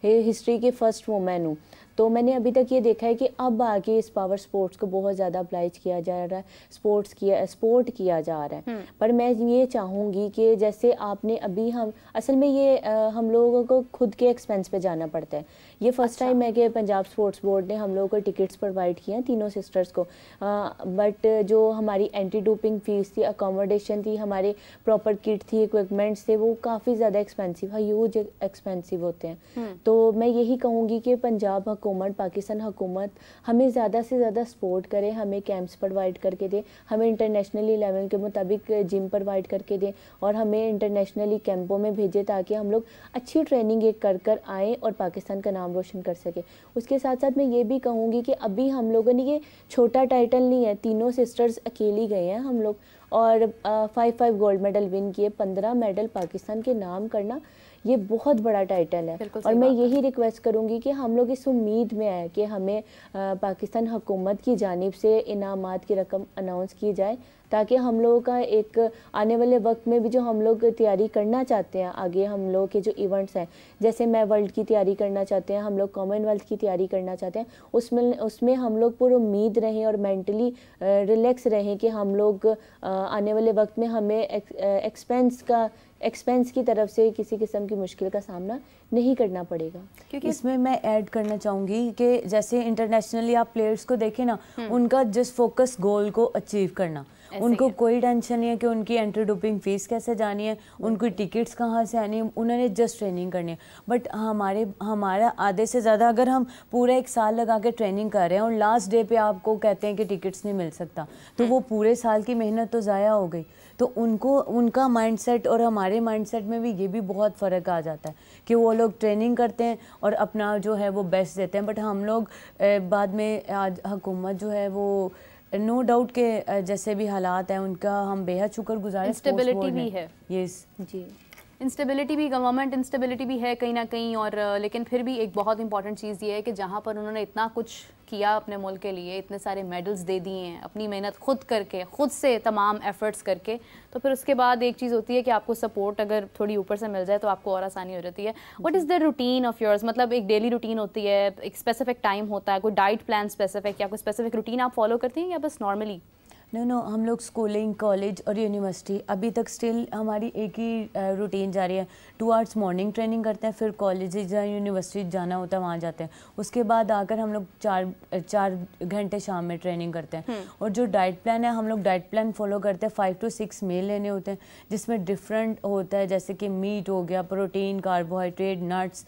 हिस्ट्री की फर्स्ट वुमेन हूँ, तो मैंने अभी तक ये देखा है कि अब आके इस पावर स्पोर्ट्स को बहुत ज़्यादा अप्लाइज किया जा रहा है, स्पोर्ट किया जा रहा है। पर मैं ये चाहूँगी कि जैसे आपने अभी हम असल में ये हम लोगों को खुद के एक्सपेंस पे जाना पड़ता है। ये फर्स्ट टाइम है कि पंजाब स्पोर्ट्स बोर्ड ने हम लोगों को टिकट्स प्रोवाइड किए हैं तीनों सिस्टर्स को, बट जो हमारी एंटी डोपिंग फीस थी, अकोमोडेशन थी, हमारे प्रॉपर किट थी, इक्विपमेंट्स थे, वो काफ़ी ज़्यादा एक्सपेंसिव, ह्यूज एक्सपेंसिव होते हैं। तो मैं यही कहूँगी कि पंजाब हुकूमत, पाकिस्तान हुकूमत हमें ज़्यादा से ज़्यादा सपोर्ट करे, हमें कैंप्स प्रोवाइड करके दे, हमें इंटरनेशनली लेवल के मुताबिक जिम प्रोवाइड करके दे और हमें इंटरनेशनली कैंपों में भेजे ताकि हम लोग अच्छी ट्रेनिंग एक कर आएँ और पाकिस्तान का नाम रोशन कर सके। उसके साथ साथ मैं ये भी कहूँगी कि अभी हम लोगों ने, ये छोटा टाइटल नहीं है, तीनों सिस्टर्स अकेली गए हैं हम लोग और 5 गोल्ड मेडल विन किए, 15 मेडल पाकिस्तान के नाम करना, ये बहुत बड़ा टाइटल है। और मैं यही रिक्वेस्ट करूंगी कि हम लोग इस उम्मीद में आए कि हमें पाकिस्तान हुकूमत की जानिब से इनामात की रकम अनाउंस की जाए ताकि हम लोगों का एक आने वाले वक्त में भी जो हम लोग तैयारी करना चाहते हैं, आगे हम लोग के जो इवेंट्स हैं, जैसे मैं वर्ल्ड की तैयारी करना चाहते हैं, हम लोग कॉमनवेल्थ की तैयारी करना चाहते हैं, उसमें हम लोग पूरी उम्मीद रहें और मेंटली रिलैक्स रहें कि हम लोग आने वाले वक्त में हमें एक्सपेंस की तरफ से किसी किस्म की मुश्किल का सामना नहीं करना पड़ेगा। क्योंकि इसमें मैं ऐड करना चाहूँगी कि जैसे इंटरनेशनली आप प्लेयर्स को देखें ना, उनका जस्ट फोकस गोल को अचीव करना, उनको कोई टेंशन नहीं है कि उनकी एंटी डोपिंग फीस कैसे जानी है, उनकी टिकट्स कहाँ से आनी है, उन्होंने जस्ट ट्रेनिंग करनी है। बट हमारा आधे से ज़्यादा अगर हम पूरा 1 साल लगा के ट्रेनिंग कर रहे हैं और लास्ट डे पे आपको कहते हैं कि टिकट्स नहीं मिल सकता, तो वो पूरे साल की मेहनत तो ज़ाया हो गई। तो उनका माइंडसेट और हमारे माइंडसेट में भी ये भी बहुत फ़र्क आ जाता है कि वो लोग ट्रेनिंग करते हैं और अपना जो है वो बेस्ट देते हैं, बट हम लोग बाद में आज हुकूमत जो है वो नो डाउट के जैसे भी हालात हैं उनका हम बेहद शुक्रगुजार हैं। इंस्टेबिलिटी भी है, यस जी, इंस्टेबिलिटी भी, गवर्नमेंट इंस्टेबिलिटी भी है कहीं ना कहीं, और लेकिन फिर भी एक बहुत इंपॉर्टेंट चीज़ ये है कि जहाँ पर उन्होंने इतना कुछ किया अपने मुल्क के लिए, इतने सारे मेडल्स दे दिए हैं अपनी मेहनत खुद करके, खुद से तमाम एफर्ट्स करके, तो फिर उसके बाद एक चीज़ होती है कि आपको सपोर्ट अगर थोड़ी ऊपर से मिल जाए तो आपको और आसानी हो जाती है। What is the routine of yours? मतलब एक डेली रूटीन होती है, एक स्पेसिफिक टाइम होता है, कोई डाइट प्लान स्पेसिफिक या कोई स्पेसिफिक रूटीन आप फॉलो करती हैं या बस नॉर्मली? नो हम लोग स्कूलिंग, कॉलेज और यूनिवर्सिटी अभी तक स्टिल हमारी एक ही रूटीन जारी है। 2 आवर्स मॉर्निंग ट्रेनिंग करते हैं, फिर कॉलेज या यूनिवर्सिटी जाना होता है वहाँ जाते हैं, उसके बाद आकर हम लोग 4 घंटे शाम में ट्रेनिंग करते हैं। और जो डाइट प्लान है, हम लोग डाइट प्लान फॉलो करते हैं। 5 to 6 मील लेने होते हैं जिसमें डिफरेंट होता है, जैसे कि मीट हो गया, प्रोटीन, कार्बोहाइड्रेट, नट्स,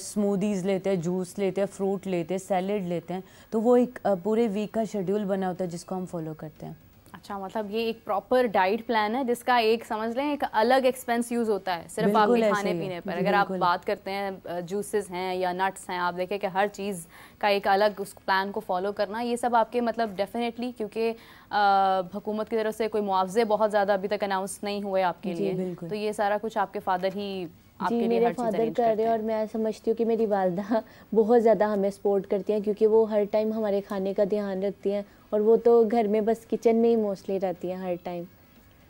स्मूदीज़ लेते हैं, जूस लेते हैं, फ्रूट लेते हैं, सैलेड लेते हैं। तो वो एक पूरे वीक का शेड्यूल बना होता है जिसको हम फॉलो करते हैं। अच्छा, मतलब ये एक प्रॉपर डाइट प्लान है जिसका एक समझ लें एक अलग एक्सपेंस यूज़ होता है सिर्फ आपके खाने पीने पर। अगर आप बात करते हैं जूसेस हैं या नट्स हैं, आप देखें कि हर चीज़ का एक अलग उस प्लान को फॉलो करना, ये सब आपके मतलब डेफिनेटली, क्योंकि हुकूमत की तरफ से कोई मुआवजे बहुत ज़्यादा अभी तक अनाउंस नहीं हुए आपके लिए, तो ये सारा कुछ आपके फादर ही जी मेरे फादर कर रहे हैं। और मैं समझती हूँ कि मेरी वालदा बहुत ज़्यादा हमें सपोर्ट करती हैं क्योंकि वो हर टाइम हमारे खाने का ध्यान रखती हैं और वो तो घर में बस किचन में ही मोस्टली रहती हैं हर टाइम।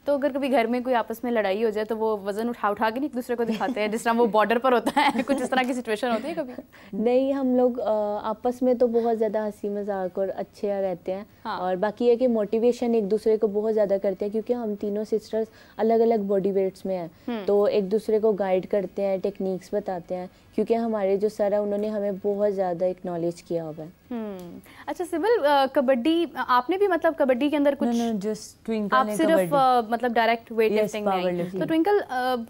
तो अगर कभी घर में कोई आपस में लड़ाई हो जाए तो वो वजन उठा उठा के नहीं एक दूसरे को दिखाते हैं, जिस तरह वो बॉर्डर पर होता है, कुछ इस तरह की सिचुएशन होती है कभी? नहीं, हम लोग आपस में तो बहुत ज़्यादा हंसी मजाक और अच्छे रहते हैं। हाँ। और बाकी है कि मोटिवेशन एक दूसरे को बहुत ज़्यादा करते हैं, क्योंकि हम तीनों सिस्टर्स अलग अलग बॉडी वेट्स में हैं, तो एक दूसरे को गाइड करते हैं, टेक्निक्स बताते हैं, क्योंकि हमारे जो सर है उन्होंने हमें बहुत ज़्यादा एक्नॉलेज किया हुआ है। अच्छा सिबिल, कबड्डी आपने भी मतलब कबड्डी के अंदर कुछ जस्ट ट्विंकल आप सिर्फ मतलब डायरेक्ट वेट लिफ्टिंग में आई, तो ट्विंकल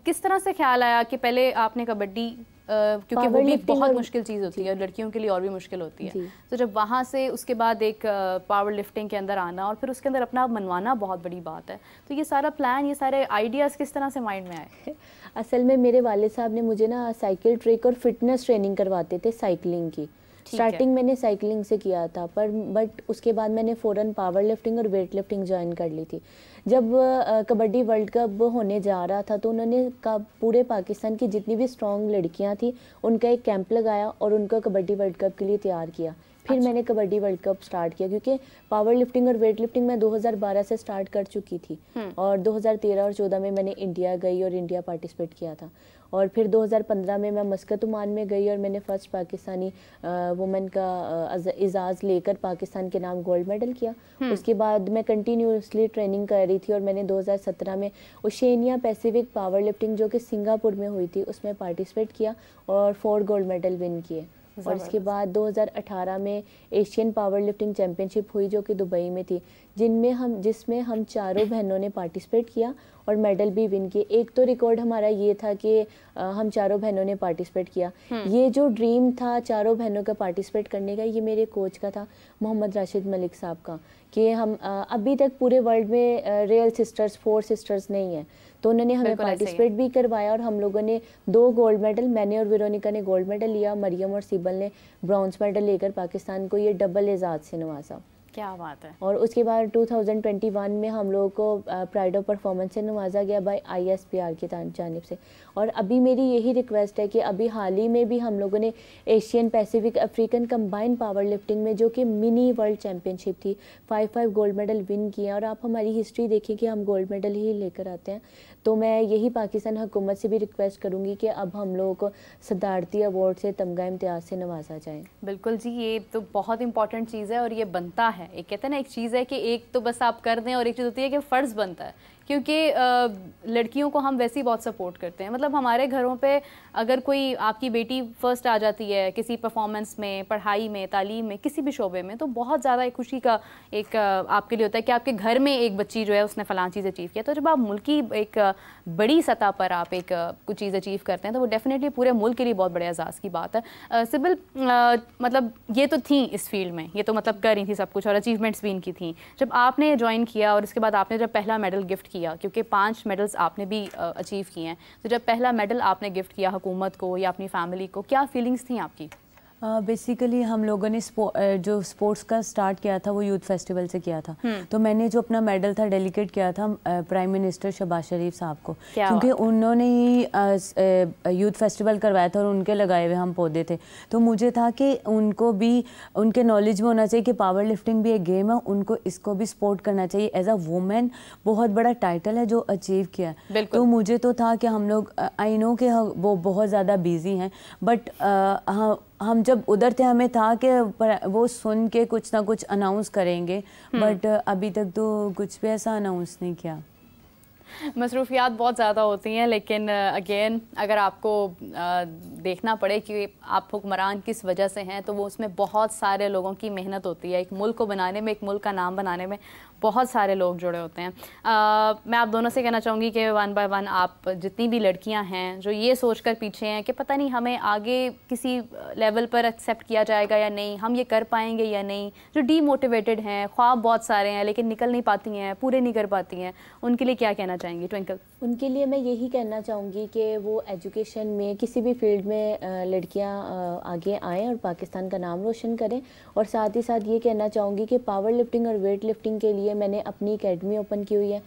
किस तरह से ख्याल आया कि पहले आपने कबड्डी, क्योंकि वो भी बहुत मुश्किल चीज़ होती है, लड़कियों के लिए और भी मुश्किल होती है, तो जब वहाँ से उसके बाद एक पावर लिफ्टिंग के अंदर आना और फिर उसके अंदर अपना मनवाना बहुत बड़ी बात है, तो ये सारा प्लान, ये सारे आइडियाज़ किस तरह से माइंड में आए? असल में मेरे वालिद साहब ने मुझे ना साइकिल ट्रैक और फिटनेस ट्रेनिंग करवाते थे साइकिलिंग की। स्टार्टिंग मैंने साइकिलिंग से किया था, बट उसके बाद मैंने फ़ौरन पावर लिफ्टिंग और वेट लिफ्टिंग ज्वाइन कर ली थी। जब कबड्डी वर्ल्ड कप होने जा रहा था तो उन्होंने पूरे पाकिस्तान की जितनी भी स्ट्रॉन्ग लड़कियां थी उनका एक कैंप लगाया और उनको कबड्डी वर्ल्ड कप के लिए तैयार किया। फिर मैंने कबड्डी वर्ल्ड कप स्टार्ट किया, क्योंकि पावर लिफ्टिंग और वेट लिफ्टिंग मैं 2012 से स्टार्ट कर चुकी थी और 2013 और 14 में मैंने इंडिया गई और इंडिया पार्टिसिपेट किया था। और फिर 2015 में मैं मस्कत ओमान में गई और मैंने फर्स्ट पाकिस्तानी वुमेन का एजाज़ लेकर पाकिस्तान के नाम गोल्ड मेडल किया। उसके बाद मैं कंटिन्यूसली ट्रेनिंग कर रही थी और मैंने 2017 में ओशिनिया पैसिफिक पावर लिफ्टिंग जो कि सिंगापुर में हुई थी उसमें पार्टिसिपेट किया और 4 गोल्ड मेडल विन किए। और इसके बाद 2018 में एशियन पावर लिफ्टिंग चैम्पियनशिप हुई जो कि दुबई में थी, जिसमें हम चारों बहनों ने पार्टिसिपेट किया और मेडल भी विन किए। एक तो रिकॉर्ड हमारा ये था कि हम चारों बहनों ने पार्टिसिपेट किया। ये जो ड्रीम था चारों बहनों का पार्टिसिपेट करने का, ये मेरे कोच का था, मोहम्मद राशिद मलिक साहब का, कि हम अभी तक पूरे वर्ल्ड में रियल सिस्टर्स 4 सिस्टर्स नहीं है, तो उन्होंने हमें पार्टिसिपेट भी करवाया और हम लोगों ने 2 गोल्ड मेडल, मैंने और वेरोनिका ने गोल्ड मेडल लिया, मरियम और सिबल ने ब्रॉन्ज मेडल लेकर पाकिस्तान को ये डबल एजाज से नवाजा। क्या बात है। और उसके बाद 2021 में हम लोगों को प्राइड ऑफ परफॉर्मेंस से नवाजा गया बाय ISPR की जानिब से। और अभी मेरी यही रिक्वेस्ट है कि अभी हाल ही में भी हम लोगों ने Asian Pacific African combined power lifting में जो कि मिनी वर्ल्ड चैम्पियनशिप थी 5 गोल्ड मेडल विन किए। और आप हमारी हिस्ट्री देखें कि हम गोल्ड मेडल ही लेकर आते हैं। तो मैं यही पाकिस्तान हुकूमत से भी रिक्वेस्ट करूँगी कि अब हम लोगों को सदारती अवार्ड से तमगा इम्तियाज़ से नवाजा जाए। बिल्कुल जी, ये तो बहुत इंपॉर्टेंट चीज़ है और ये बनता है। एक कहते हैं ना, एक चीज़ है कि एक तो बस आप कर दें और एक चीज़ होती है कि फ़र्ज़ बनता है, क्योंकि लड़कियों को हम वैसे ही बहुत सपोर्ट करते हैं। मतलब हमारे घरों पे अगर कोई आपकी बेटी फर्स्ट आ जाती है किसी परफॉर्मेंस में, पढ़ाई में, तालीम में, किसी भी शोबे में, तो बहुत ज़्यादा एक खुशी का एक आपके लिए होता है कि आपके घर में एक बच्ची जो है उसने फ़लाँ चीज़ अचीव किया। तो जब आप मुल्क की एक बड़ी सतह पर आप एक कुछ चीज़ अचीव करते हैं तो वो डेफिनेटली पूरे मुल्क के लिए बहुत बड़े एजाज़ की बात है। सिबिल, मतलब ये तो थी इस फील्ड में, ये तो मतलब कर रही थी सब कुछ और अचीवमेंट्स भी इनकी थी। जब आपने ज्वाइन किया और उसके बाद आपने जब पहला मेडल गिफ्ट किया, क्योंकि 5 मेडल्स आपने भी अचीव किए हैं, तो जब पहला मेडल आपने गिफ्ट किया हुकूमत को या अपनी फैमिली को, क्या फीलिंग्स थी आपकी? बेसिकली हम लोगों ने जो स्पोर्ट्स का स्टार्ट किया था वो यूथ फेस्टिवल से किया था। तो मैंने जो अपना मेडल था डेलीकेट किया था प्राइम मिनिस्टर शहबाज शरीफ साहब को, क्योंकि उन्होंने ही यूथ फेस्टिवल करवाया था और उनके लगाए हुए हम पौधे थे। तो मुझे था कि उनको भी उनके नॉलेज में होना चाहिए कि पावर लिफ्टिंग भी एक गेम है, उनको इसको भी सपोर्ट करना चाहिए। एज अ वुमेन बहुत बड़ा टाइटल है जो अचीव किया है। तो मुझे तो था कि हम लोग, आई नो कि वो बहुत ज़्यादा बिजी हैं, बट हम जब उधर थे हमें था कि वो सुन के कुछ ना कुछ अनाउंस करेंगे, बट अभी तक तो कुछ भी ऐसा अनाउंस नहीं किया। मसरूफियात बहुत ज़्यादा होती हैं, लेकिन अगेन अगर आपको देखना पड़े कि आप हुक्मरान किस वजह से हैं, तो वो उसमें बहुत सारे लोगों की मेहनत होती है। एक मुल्क को बनाने में, एक मुल्क का नाम बनाने में बहुत सारे लोग जुड़े होते हैं। मैं आप दोनों से कहना चाहूँगी कि 1 बाय 1 आप जितनी भी लड़कियां हैं जो ये सोचकर पीछे हैं कि पता नहीं हमें आगे किसी लेवल पर एक्सेप्ट किया जाएगा या नहीं, हम ये कर पाएंगे या नहीं, जो डीमोटिवेटेड हैं, ख्वाब बहुत सारे हैं लेकिन निकल नहीं पाती हैं, पूरे नहीं कर पाती हैं, उनके लिए क्या कहना चाहेंगी ट्विंकल? उनके लिए मैं यही कहना चाहूँगी कि वो एजुकेशन में, किसी भी फील्ड में लड़कियाँ आगे आएँ और पाकिस्तान का नाम रोशन करें। और साथ ही साथ ये कहना चाहूँगी कि पावर लिफ्टिंग और वेट लिफ्टिंग के लिए लिए मैंने अपनी एकेडमी ओपन की हुई है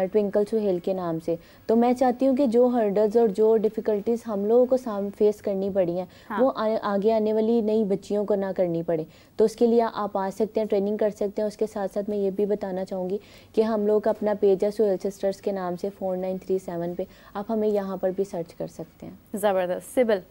ट्विंकल सुहेल के नाम से। तो मैं चाहती हूँ कि जो हर्डल्स और जो डिफ़िकल्टीज़ हम लोगों को फेस करनी पड़ी हैं, हाँ। वो आगे आने वाली नई बच्चियों को ना करनी पड़े। तो उसके लिए आप आ सकते हैं, ट्रेनिंग कर सकते हैं। उसके साथ साथ मैं ये भी बताना चाहूँगी कि हम लोग अपना पेज है सुहेल सिस्टर्स के नाम से 4937 पे, आप हमें यहाँ पर भी सर्च कर सकते हैं। ज़बरदस्त। सिबिल,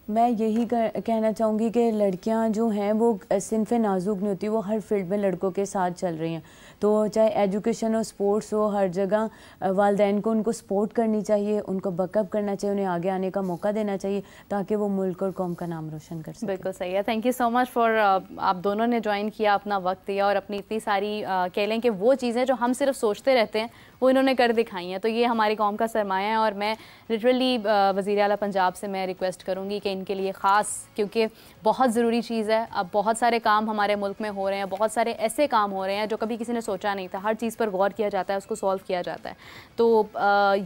मैं यही कहना चाहूँगी कि लड़कियां जो हैं वो सिनफ नाजुक नहीं होती, वो हर फील्ड में लड़कों के साथ चल रही हैं। तो चाहे एजुकेशन हो, स्पोर्ट्स हो, हर जगह वालिदैन को उनको सपोर्ट करनी चाहिए, उनको बकअप करना चाहिए, उन्हें आगे आने का मौका देना चाहिए ताकि वो मुल्क और कौम का नाम रोशन कर सकें। बिल्कुल सही है। Thank you so much for आप दोनों ने ज्वाइन किया, अपना वक्त दिया और अपनी इतनी सारी कह लें कि वो चीज़ें जो हम सिर्फ सोचते रहते हैं वो इन्होंने कर दिखाई हैं। तो ये हमारी कौम का सरमाया है और मैं लिटरली वज़ीर आला पंजाब से मैं रिक्वेस्ट करूँगी कि इनके लिए ख़ास, क्योंकि बहुत ज़रूरी चीज़ है। अब बहुत सारे काम हमारे मुल्क में हो रहे हैं, बहुत सारे ऐसे काम हो रहे हैं जो कभी किसी ने सोचा नहीं था। हर चीज़ पर गौर किया जाता है, उसको सॉल्व किया जाता है। तो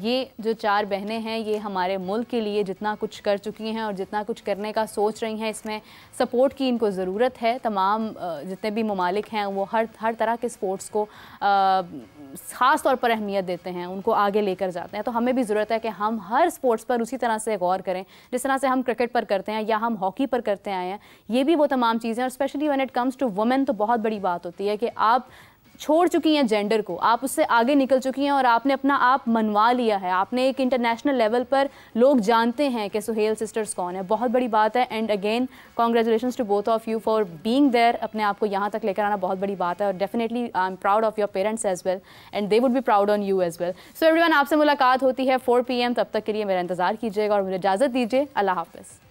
ये जो 4 बहनें हैं ये हमारे मुल्क के लिए जितना कुछ कर चुकी हैं और जितना कुछ करने का सोच रही हैं, इसमें सपोर्ट की इनको ज़रूरत है। तमाम जितने भी ममालिक हैं वो हर तरह के स्पोर्ट्स को ख़ास तौर पर अहमियत देते हैं, उनको आगे लेकर जाते हैं। तो हमें भी ज़रूरत है कि हम हर स्पोर्ट्स पर उसी तरह से गौर करें जिस तरह से हम क्रिकेट पर करते हैं या हम हॉकी पर करते आए हैं। ये भी वो तमाम चीज़ें, और specially when it comes to women तो बहुत बड़ी बात होती है कि आप छोड़ चुकी हैं जेंडर को, आप उससे आगे निकल चुकी हैं और आपने अपना आप मनवा लिया है। आपने एक इंटरनेशनल लेवल पर लोग जानते हैं कि सुहेल सिस्टर्स कौन है, बहुत बड़ी बात है। And again congratulations to both of you for being there. अपने आप को यहाँ तक लेकर आना बहुत बड़ी बात है और definitely I am proud of your parents as well and they would be proud on you as well. So everyone, आपसे मुलाकात होती है 4 PM। तब तक के लिए मेरा इंतज़ार कीजिएगा और मुझे इजाज़त दीजिए। अल्लाह हाफ़िज़।